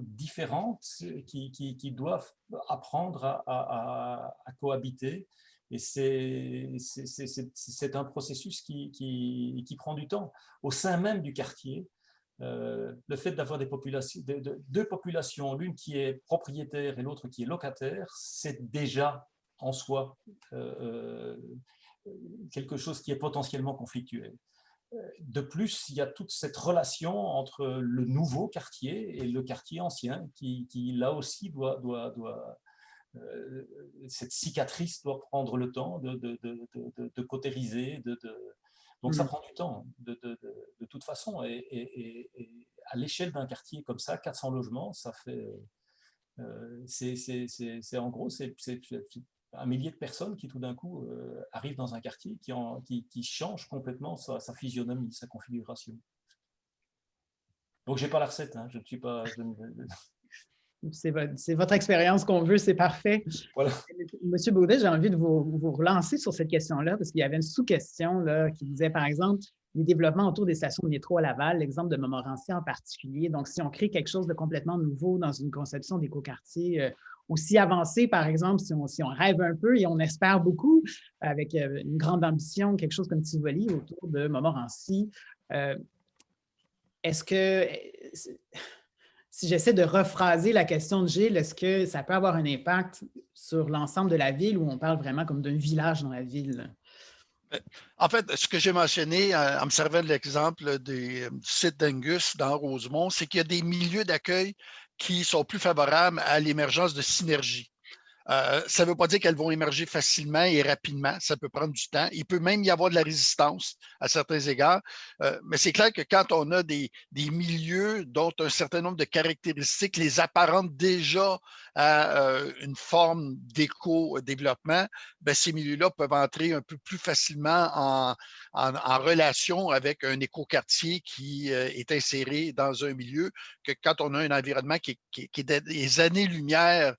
différentes qui doivent apprendre à cohabiter. Et c'est un processus qui prend du temps. Au sein même du quartier, le fait d'avoir deux populations, l'une qui est propriétaire et l'autre qui est locataire, c'est déjà en soi quelque chose qui est potentiellement conflictuel. De plus, il y a toute cette relation entre le nouveau quartier et le quartier ancien qui là aussi cette cicatrice doit prendre le temps de cautériser. Donc ça prend du temps de toute façon. Et à l'échelle d'un quartier comme ça, 400 logements, ça fait... c'est en gros, c'est un millier de personnes qui tout d'un coup arrivent dans un quartier qui change complètement sa physionomie, sa configuration. Donc, je n'ai pas la recette, hein, je ne suis pas... C'est votre expérience qu'on veut, c'est parfait. Voilà. Monsieur Baudet, j'ai envie de vous relancer sur cette question-là, parce qu'il y avait une sous-question qui disait, par exemple, les développements autour des stations de métro à Laval, l'exemple de Montmorency en particulier. Donc, si on crée quelque chose de complètement nouveau dans une conception d'écoquartier aussi avancée, par exemple, si on rêve un peu et on espère beaucoup, avec une grande ambition, quelque chose comme Tivoli autour de Montmorency, est-ce que... Si j'essaie de rephraser la question de Gilles, est-ce que ça peut avoir un impact sur l'ensemble de la ville ou on parle vraiment comme d'un village dans la ville? En fait, ce que j'ai mentionné en me servant de l'exemple du site d'Angus dans Rosemont, c'est qu'il y a des milieux d'accueil qui sont plus favorables à l'émergence de synergies. Ça ne veut pas dire qu'elles vont émerger facilement et rapidement. Ça peut prendre du temps. Il peut même y avoir de la résistance à certains égards. Mais c'est clair que quand on a des milieux dont un certain nombre de caractéristiques les apparentent déjà à une forme d'éco-développement, ben, ces milieux-là peuvent entrer un peu plus facilement en relation avec un écoquartier qui est inséré dans un milieu que quand on a un environnement qui est des années-lumière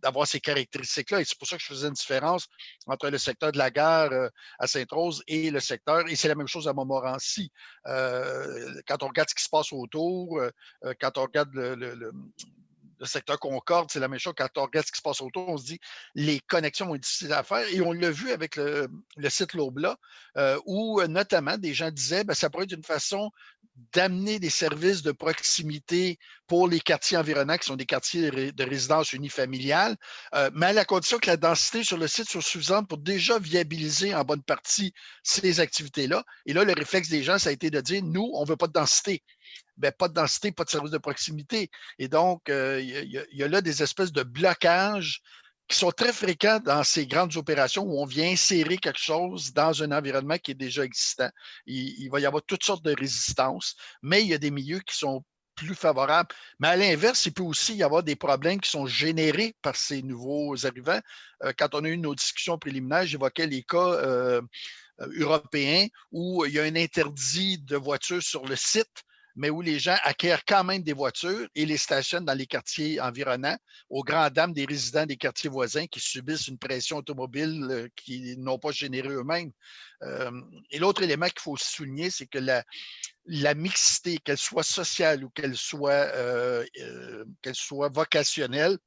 d'avoir ces caractéristiques-là. Et c'est pour ça que je faisais une différence entre le secteur de la gare à Sainte-Rose et le secteur, et c'est la même chose à Montmorency. Quand on regarde ce qui se passe autour, quand on regarde le secteur Concorde, c'est la même chose. Quand on regarde ce qui se passe autour, on se dit les connexions vont être difficiles à faire. Et on l'a vu avec le site Lobla, où notamment des gens disaient ben, ça pourrait être une façon d'amener des services de proximité pour les quartiers environnants, qui sont des quartiers de résidence unifamiliale, mais à la condition que la densité sur le site soit suffisante pour déjà viabiliser en bonne partie ces activités-là. Et là, le réflexe des gens, ça a été de dire, nous, on ne veut pas de densité. Ben, pas de densité, pas de service de proximité. Et donc, il y a là des espèces de blocages qui sont très fréquents dans ces grandes opérations où on vient insérer quelque chose dans un environnement qui est déjà existant. Il va y avoir toutes sortes de résistances, mais il y a des milieux qui sont plus favorables. Mais à l'inverse, il peut aussi y avoir des problèmes qui sont générés par ces nouveaux arrivants. Quand on a eu nos discussions préliminaires, j'évoquais les cas européens où il y a un interdit de voitures sur le site, mais où les gens acquièrent quand même des voitures et les stationnent dans les quartiers environnants, aux grandes dames des résidents des quartiers voisins qui subissent une pression automobile qu'ils n'ont pas générée eux-mêmes. Et l'autre élément qu'il faut souligner, c'est que la mixité, qu'elle soit sociale ou qu'elle soit vocationnelle,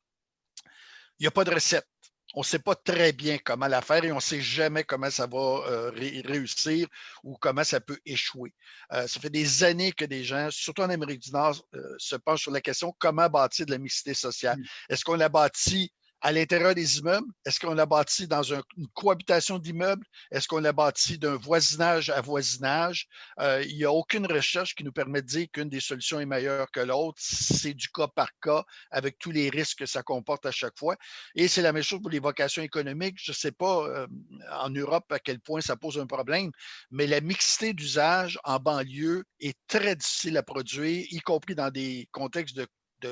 il n'y a pas de recette. On ne sait pas très bien comment la faire et on ne sait jamais comment ça va réussir ou comment ça peut échouer. Ça fait des années que des gens, surtout en Amérique du Nord, se penchent sur la question comment bâtir de la mixité sociale. Est-ce qu'on la bâtit à l'intérieur des immeubles? Est-ce qu'on l'a bâti dans une cohabitation d'immeubles? Est-ce qu'on l'a bâti d'un voisinage à voisinage? Il n'y a aucune recherche qui nous permet de dire qu'une des solutions est meilleure que l'autre. C'est du cas par cas avec tous les risques que ça comporte à chaque fois. Et c'est la même chose pour les vocations économiques. Je ne sais pas en Europe à quel point ça pose un problème, mais la mixité d'usage en banlieue est très difficile à produire, y compris dans des contextes de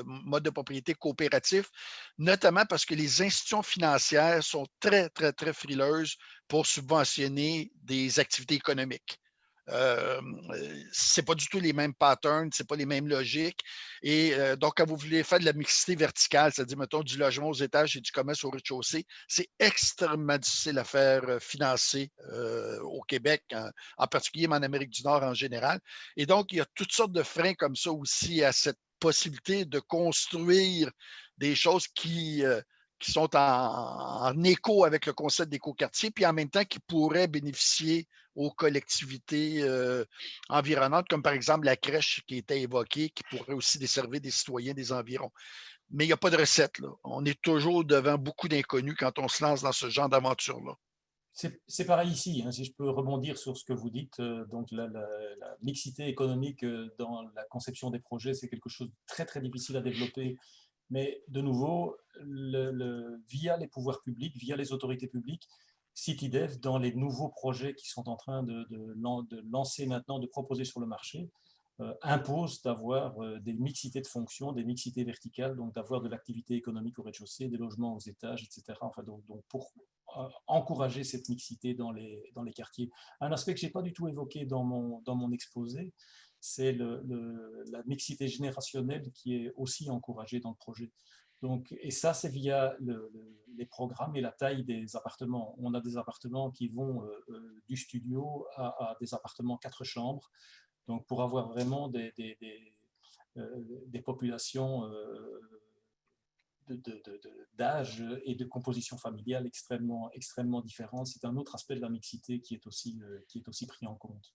mode de propriété coopératif, notamment parce que les institutions financières sont très, très, très frileuses pour subventionner des activités économiques. Ce n'est pas du tout les mêmes patterns, ce n'est pas les mêmes logiques. Et donc, quand vous voulez faire de la mixité verticale, c'est-à-dire, mettons, du logement aux étages et du commerce au rez-de-chaussée, c'est extrêmement difficile à faire financer au Québec, en particulier, mais en Amérique du Nord en général. Et donc, il y a toutes sortes de freins comme ça aussi à cette possibilité de construire des choses qui sont en écho avec le concept d'écoquartier, puis en même temps qui pourraient bénéficier aux collectivités environnantes, comme par exemple la crèche qui était évoquée, qui pourrait aussi desservir des citoyens des environs. Mais il n'y a pas de recette, là. On est toujours devant beaucoup d'inconnus quand on se lance dans ce genre d'aventure-là. C'est pareil ici, hein, si je peux rebondir sur ce que vous dites. Donc la mixité économique dans la conception des projets, c'est quelque chose de très, très difficile à développer. Mais de nouveau, via les pouvoirs publics, via les autorités publiques, CityDev, dans les nouveaux projets qui sont en train de lancer maintenant, de proposer sur le marché, impose d'avoir des mixités de fonctions, des mixités verticales, donc d'avoir de l'activité économique au rez-de-chaussée, des logements aux étages, etc. Enfin, donc pour encourager cette mixité dans les quartiers. Un aspect que je n'ai pas du tout évoqué dans mon exposé, c'est la mixité générationnelle qui est aussi encouragée dans le projet. Donc, et ça, c'est via les programmes et la taille des appartements. On a des appartements qui vont du studio à des appartements 4 chambres. Donc, pour avoir vraiment des populations d'âge et de composition familiale extrêmement différentes, c'est un autre aspect de la mixité qui est aussi pris en compte.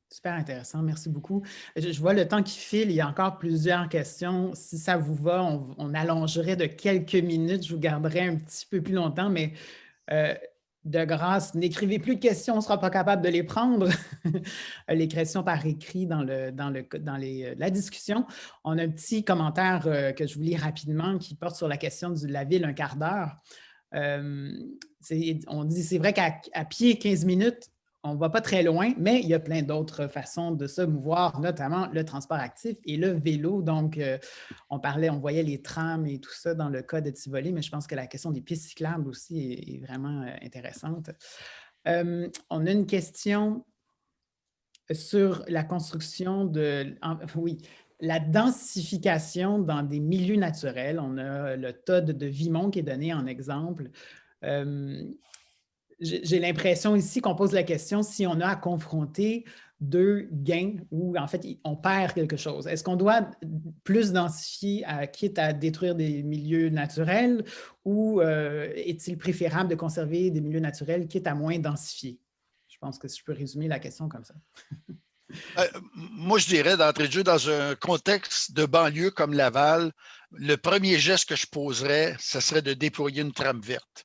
Super intéressant, merci beaucoup. Je vois le temps qui file, il y a encore plusieurs questions. Si ça vous va, on allongerait de quelques minutes, je vous garderai un petit peu plus longtemps, mais de grâce, n'écrivez plus de questions, on ne sera pas capable de les prendre. Les questions par écrit dans la discussion. On a un petit commentaire que je vous lis rapidement qui porte sur la question de la ville un quart d'heure. On dit, c'est vrai qu'à pied, 15 minutes, on ne va pas très loin, mais il y a plein d'autres façons de se mouvoir, notamment le transport actif et le vélo. Donc, on voyait les trams et tout ça dans le cas de Tivoli, mais je pense que la question des pistes cyclables aussi est vraiment intéressante. On a une question sur la construction la densification dans des milieux naturels. On a le TOD de Vimont qui est donné en exemple. J'ai l'impression ici qu'on pose la question si on a à confronter deux gains où, en fait, on perd quelque chose. Est-ce qu'on doit plus densifier, quitte à détruire des milieux naturels, ou est-il préférable de conserver des milieux naturels, quitte à moins densifier? Je pense que je peux résumer la question comme ça. Moi, je dirais d'entrée de jeu, dans un contexte de banlieue comme Laval, le premier geste que je poserais, ce serait de déployer une trame verte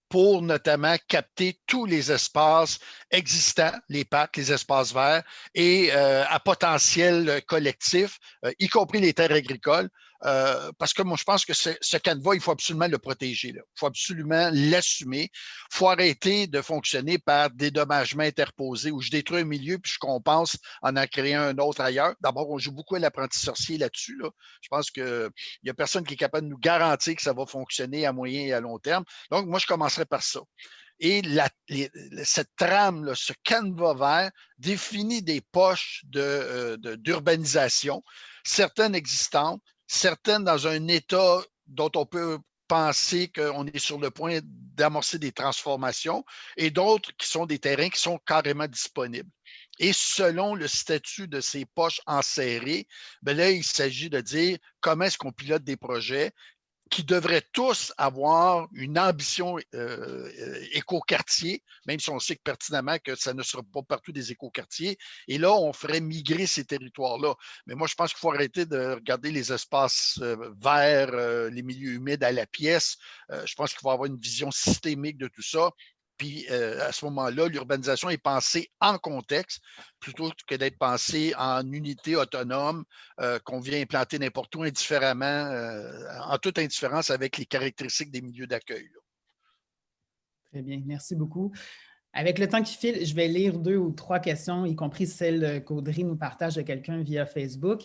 pour notamment capter tous les espaces existants, les parcs, les espaces verts et à potentiel collectif, y compris les terres agricoles. Parce que moi, je pense que ce canevas, il faut absolument le protéger. Il faut absolument l'assumer. Il faut arrêter de fonctionner par dédommagement interposé où je détruis un milieu puis je compense en créant un autre ailleurs. D'abord, on joue beaucoup à l'apprenti sorcier là-dessus. Là. Je pense qu'il n'y a personne qui est capable de nous garantir que ça va fonctionner à moyen et à long terme. Donc, moi, je commencerai par ça. Et cette trame, là, ce canevas vert, définit des poches d'urbanisation, certaines existantes, certaines dans un état dont on peut penser qu'on est sur le point d'amorcer des transformations, et d'autres qui sont des terrains qui sont carrément disponibles. Et selon le statut de ces poches enserrées, bien là, il s'agit de dire comment est-ce qu'on pilote des projets qui devraient tous avoir une ambition écoquartier, même si on sait que pertinemment que ça ne sera pas partout des écoquartiers. Et là, on ferait migrer ces territoires-là. Mais moi, je pense qu'il faut arrêter de regarder les espaces verts, les milieux humides à la pièce. Je pense qu'il faut avoir une vision systémique de tout ça. Puis à ce moment-là, l'urbanisation est pensée en contexte plutôt que d'être pensée en unité autonome qu'on vient implanter n'importe où indifféremment, en toute indifférence avec les caractéristiques des milieux d'accueil. Très bien, merci beaucoup. Avec le temps qui file, je vais lire 2 ou 3 questions, y compris celle qu'Audrey nous partage de quelqu'un via Facebook.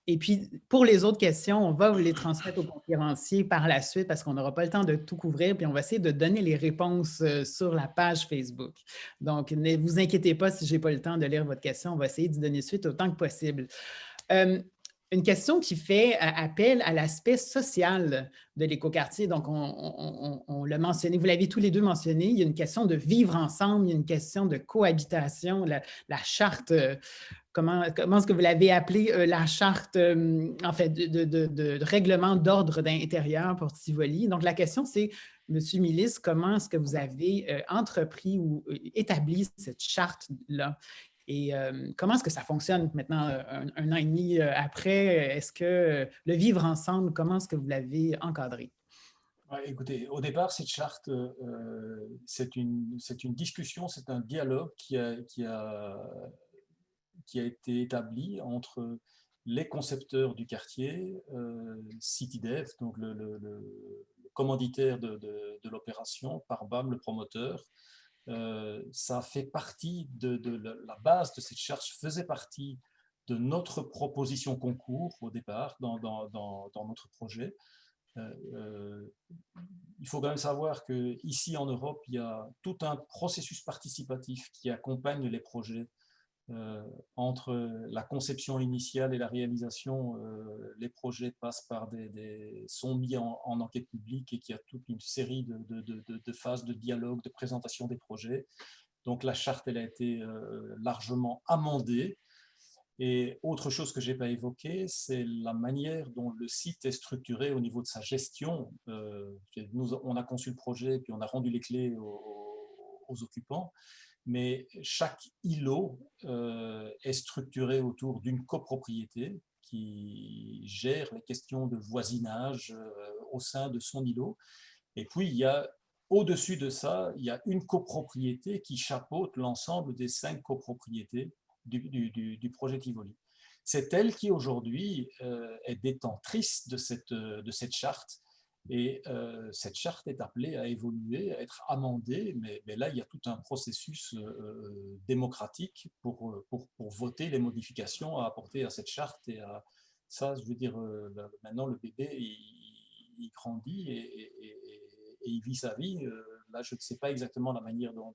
Et puis, pour les autres questions, on va vous les transmettre aux conférenciers par la suite parce qu'on n'aura pas le temps de tout couvrir, puis on va essayer de donner les réponses sur la page Facebook. Donc, ne vous inquiétez pas si je n'ai pas le temps de lire votre question, on va essayer d'y donner suite autant que possible. Une question qui fait appel à l'aspect social de l'écoquartier. Donc, on l'a mentionné, vous l'avez tous les deux mentionné, il y a une question de vivre ensemble, il y a une question de cohabitation, la charte, comment est-ce que vous l'avez appelée, la charte, en fait, de règlement d'ordre d'intérieur pour Tivoli. Donc, la question, c'est, M. Millis, comment est-ce que vous avez entrepris ou établi cette charte-là? Et comment est-ce que ça fonctionne maintenant, un an et demi après? Est-ce que le vivre ensemble, comment est-ce que vous l'avez encadré? Ouais, écoutez, au départ, cette charte, c'est une discussion, c'est un dialogue qui a été établi entre les concepteurs du quartier, CityDev, donc le commanditaire de l'opération, Parbam, le promoteur. Ça fait partie la base de cette charte, faisait partie de notre proposition concours au départ dans notre projet. Il faut quand même savoir qu'ici en Europe, il y a tout un processus participatif qui accompagne les projets. Entre la conception initiale et la réalisation, les projets passent par sont mis en enquête publique et qu'il y a toute une série de phases de dialogue, de présentation des projets. Donc la charte, elle a été largement amendée. Et autre chose que je n'ai pas évoquée, c'est la manière dont le site est structuré au niveau de sa gestion. On a conçu le projet, puis on a rendu les clés aux occupants. Mais chaque îlot est structuré autour d'une copropriété qui gère les questions de voisinage au sein de son îlot. Et puis, au-dessus de ça, il y a une copropriété qui chapeaute l'ensemble des 5 copropriétés du projet Tivoli. C'est elle qui, aujourd'hui, est détentrice de cette charte. Et cette charte est appelée à évoluer, à être amendée, mais là, il y a tout un processus démocratique pour voter les modifications à apporter à cette charte. Et ça, je veux dire, maintenant, le bébé, il grandit et il vit sa vie. Là, je ne sais pas exactement la manière dont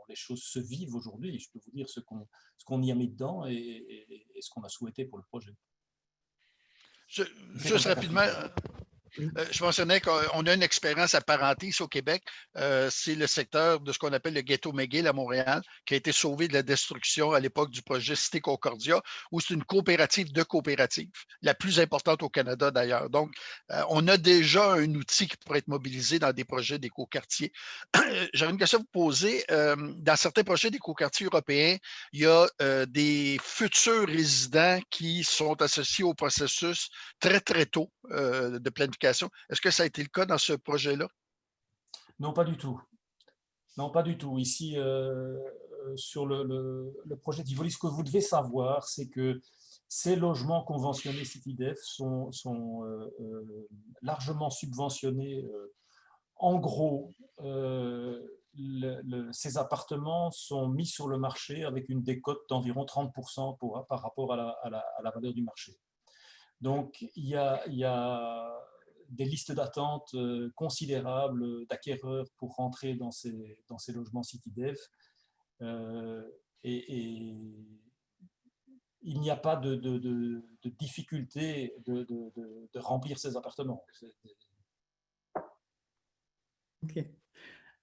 les choses se vivent aujourd'hui. Je peux vous dire ce qu'on y a mis dedans et ce qu'on a souhaité pour le projet. Juste rapidement, je mentionnais qu'on a une expérience apparentée ici au Québec. C'est le secteur de ce qu'on appelle le ghetto McGill à Montréal, qui a été sauvé de la destruction à l'époque du projet Cité Concordia, où c'est une coopérative de coopératives, la plus importante au Canada d'ailleurs. Donc, on a déjà un outil qui pourrait être mobilisé dans des projets d'écoquartiers. J'avais une question à vous poser. Dans certains projets d'écoquartiers européens, il y a des futurs résidents qui sont associés au processus très, très tôt de planification. Est-ce que ça a été le cas dans ce projet-là? Non, pas du tout. Non, pas du tout. Ici, sur le projet Tivoli, ce que vous devez savoir, c'est que ces logements conventionnés CityDev sont largement subventionnés. En gros, ces appartements sont mis sur le marché avec une décote d'environ 30% par rapport à la valeur du marché. Donc, il y a des listes d'attente considérables d'acquéreurs pour rentrer dans ces logements CityDev. Et il n'y a pas de difficulté de remplir ces appartements. OK.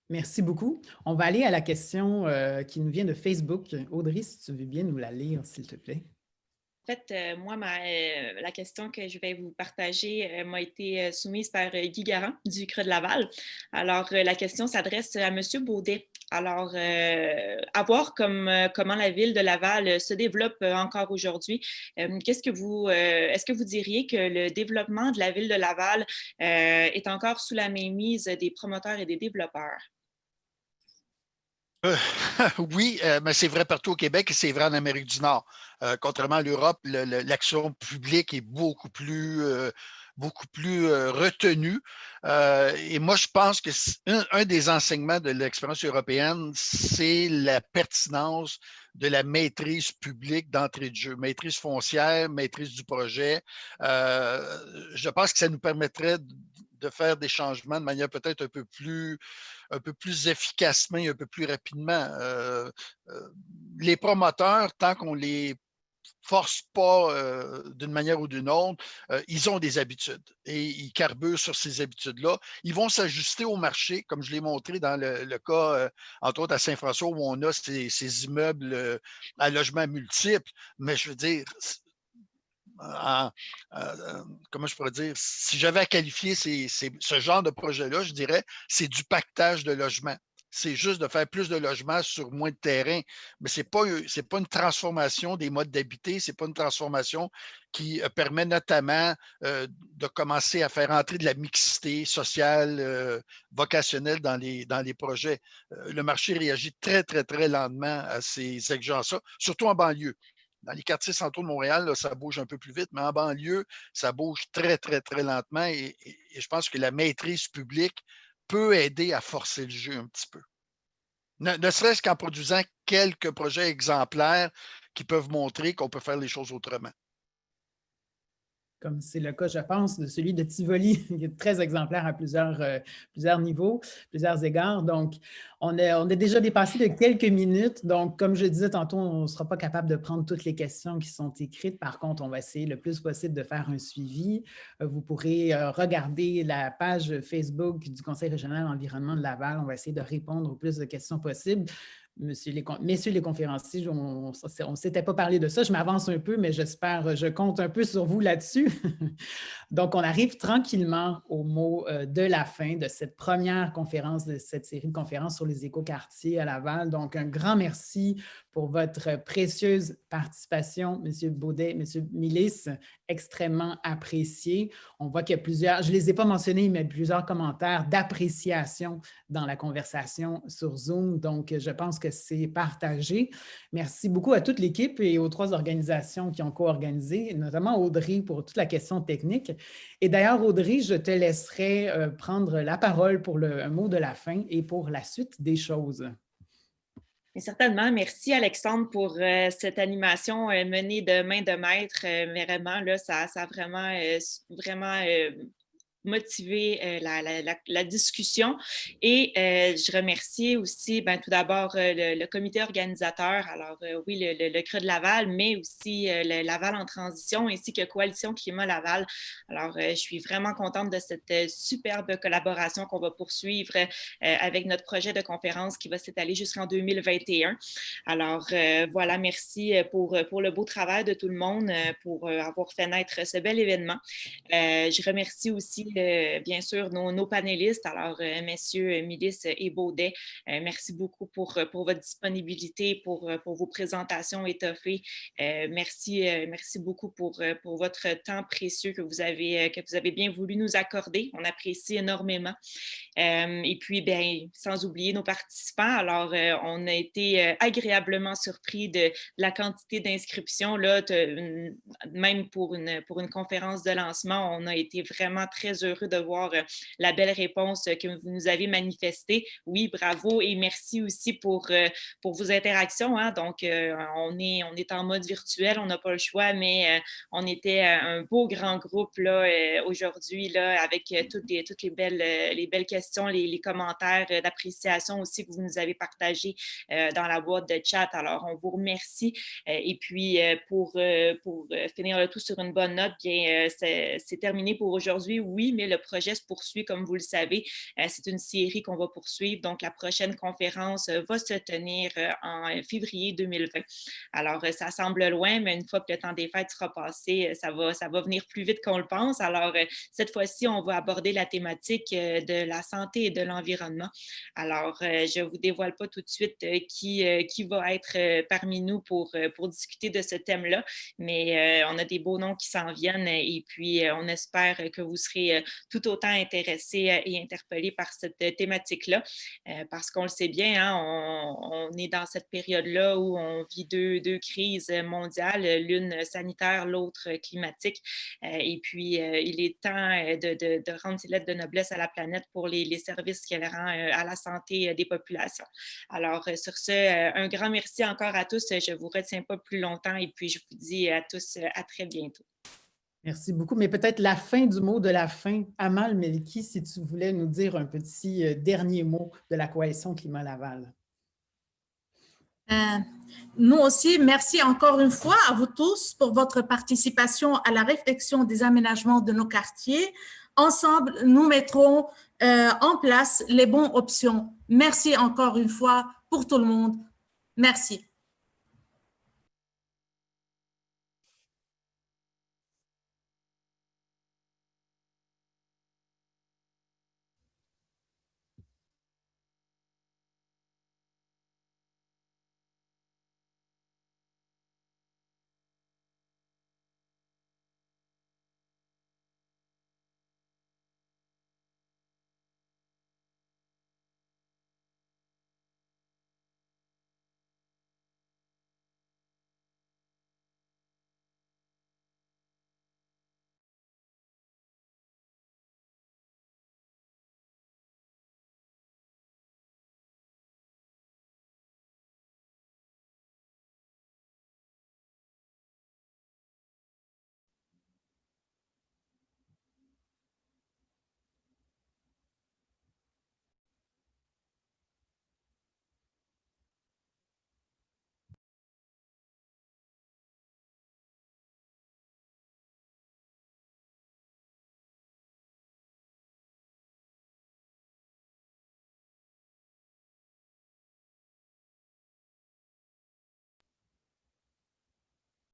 Merci beaucoup. On va aller à la question qui nous vient de Facebook. Audrey, si tu veux bien nous la lire, s'il te plaît. En fait, moi, la question que je vais vous partager m'a été soumise par Guy Garand du Creux de Laval. Alors, la question s'adresse à M. Baudet. Alors, à voir comment la ville de Laval se développe encore aujourd'hui. Est-ce que vous diriez que le développement de la ville de Laval est encore sous la mainmise des promoteurs et des développeurs? Euh, oui, mais c'est vrai partout au Québec et c'est vrai en Amérique du Nord. Contrairement à l'Europe, l'action publique est beaucoup plus retenue. Et moi, je pense que un des enseignements de l'expérience européenne, c'est la pertinence de la maîtrise publique d'entrée de jeu, maîtrise foncière, maîtrise du projet. Je pense que ça nous permettrait de faire des changements de manière peut-être un peu plus efficacement et un peu plus rapidement. Les promoteurs, tant qu'on les force pas d'une manière ou d'une autre, ils ont des habitudes et ils carburent sur ces habitudes-là. Ils vont s'ajuster au marché, comme je l'ai montré dans le cas, entre autres à Saint-François, où on a ces immeubles à logements multiples. Mais je veux dire, en, comment je pourrais dire, si j'avais à qualifier ce genre de projet-là, je dirais c'est du pactage de logements. C'est juste de faire plus de logements sur moins de terrain. Mais ce n'est pas une transformation des modes d'habiter, ce n'est pas une transformation qui permet notamment de commencer à faire entrer de la mixité sociale, vocationnelle dans les projets. Le marché réagit très, très, très lentement à ces exigences-là, surtout en banlieue. Dans les quartiers centraux de Montréal, là, ça bouge un peu plus vite, mais en banlieue, ça bouge très, très, très lentement et je pense que la maîtrise publique peut aider à forcer le jeu un petit peu. Ne serait-ce qu'en produisant quelques projets exemplaires qui peuvent montrer qu'on peut faire les choses autrement. Comme c'est le cas, je pense, de celui de Tivoli, qui est très exemplaire à plusieurs niveaux, plusieurs égards. Donc, on a déjà dépassé de quelques minutes. Donc, comme je disais tantôt, on ne sera pas capable de prendre toutes les questions qui sont écrites. Par contre, on va essayer le plus possible de faire un suivi. Vous pourrez regarder la page Facebook du Conseil régional environnement de Laval. On va essayer de répondre au plus de questions possibles. Messieurs les conférenciers, on ne s'était pas parlé de ça. Je m'avance un peu, mais je compte un peu sur vous là-dessus. Donc, on arrive tranquillement au mot de la fin de cette première conférence, de cette série de conférences sur les écoquartiers à Laval. Donc, un grand merci pour votre précieuse participation, M. Baudet, M. Milis, extrêmement apprécié. On voit qu'il y a plusieurs, je ne les ai pas mentionnés, mais plusieurs commentaires d'appréciation dans la conversation sur Zoom. Donc, je pense que c'est partagé. Merci beaucoup à toute l'équipe et aux 3 organisations qui ont co-organisé, notamment Audrey pour toute la question technique. Et d'ailleurs, Audrey, je te laisserai prendre la parole pour un mot de la fin et pour la suite des choses. Et certainement. Merci, Alexandre, pour cette animation menée de main de maître. Vraiment, là, ça a vraiment motiver la discussion. Et je remercie aussi tout d'abord le comité organisateur, alors oui, le Creux de Laval, mais aussi le Laval en transition, ainsi que Coalition Climat Laval. Alors, je suis vraiment contente de cette superbe collaboration qu'on va poursuivre avec notre projet de conférence qui va s'étaler jusqu'en 2021. Alors, voilà, merci pour le beau travail de tout le monde, pour avoir fait naître ce bel événement. Je remercie aussi bien sûr nos panélistes, alors messieurs Milis et Baudet, merci beaucoup pour votre disponibilité, pour vos présentations étoffées. Merci beaucoup pour votre temps précieux que vous avez bien voulu nous accorder. On apprécie énormément. Et puis, bien, sans oublier nos participants. Alors, on a été agréablement surpris de la quantité d'inscriptions. Là, même pour une conférence de lancement, on a été vraiment très heureux de voir la belle réponse que vous nous avez manifestée. Oui, bravo et merci aussi pour vos interactions. Hein. Donc, on est en mode virtuel, on n'a pas le choix, mais on était un beau grand groupe là, aujourd'hui là, avec toutes les belles questions, les commentaires d'appréciation aussi que vous nous avez partagés dans la boîte de chat. Alors, on vous remercie. Et puis, pour finir le tout sur une bonne note, bien, c'est terminé pour aujourd'hui, oui, mais le projet se poursuit, comme vous le savez. C'est une série qu'on va poursuivre. Donc, la prochaine conférence va se tenir en février 2020. Alors, ça semble loin, mais une fois que le temps des fêtes sera passé, ça va venir plus vite qu'on le pense. Alors, cette fois-ci, on va aborder la thématique de la santé et de l'environnement. Alors, je ne vous dévoile pas tout de suite qui va être parmi nous pour discuter de ce thème-là, mais on a des beaux noms qui s'en viennent et puis on espère que vous serez tout autant intéressés et interpellés par cette thématique-là, parce qu'on le sait bien, hein, on est dans cette période-là où on vit deux crises mondiales, l'une sanitaire, l'autre climatique, et puis il est temps de rendre ces lettres de noblesse à la planète pour les services qu'elle rend à la santé des populations. Alors, sur ce, un grand merci encore à tous. Je ne vous retiens pas plus longtemps et puis je vous dis à tous à très bientôt. Merci beaucoup. Mais peut-être la fin du mot de la fin. Amal Melki, si tu voulais nous dire un petit dernier mot de la Coalition Climat Laval. Nous aussi, merci encore une fois à vous tous pour votre participation à la réflexion des aménagements de nos quartiers. Ensemble, nous mettrons en place les bonnes options. Merci encore une fois pour tout le monde. Merci.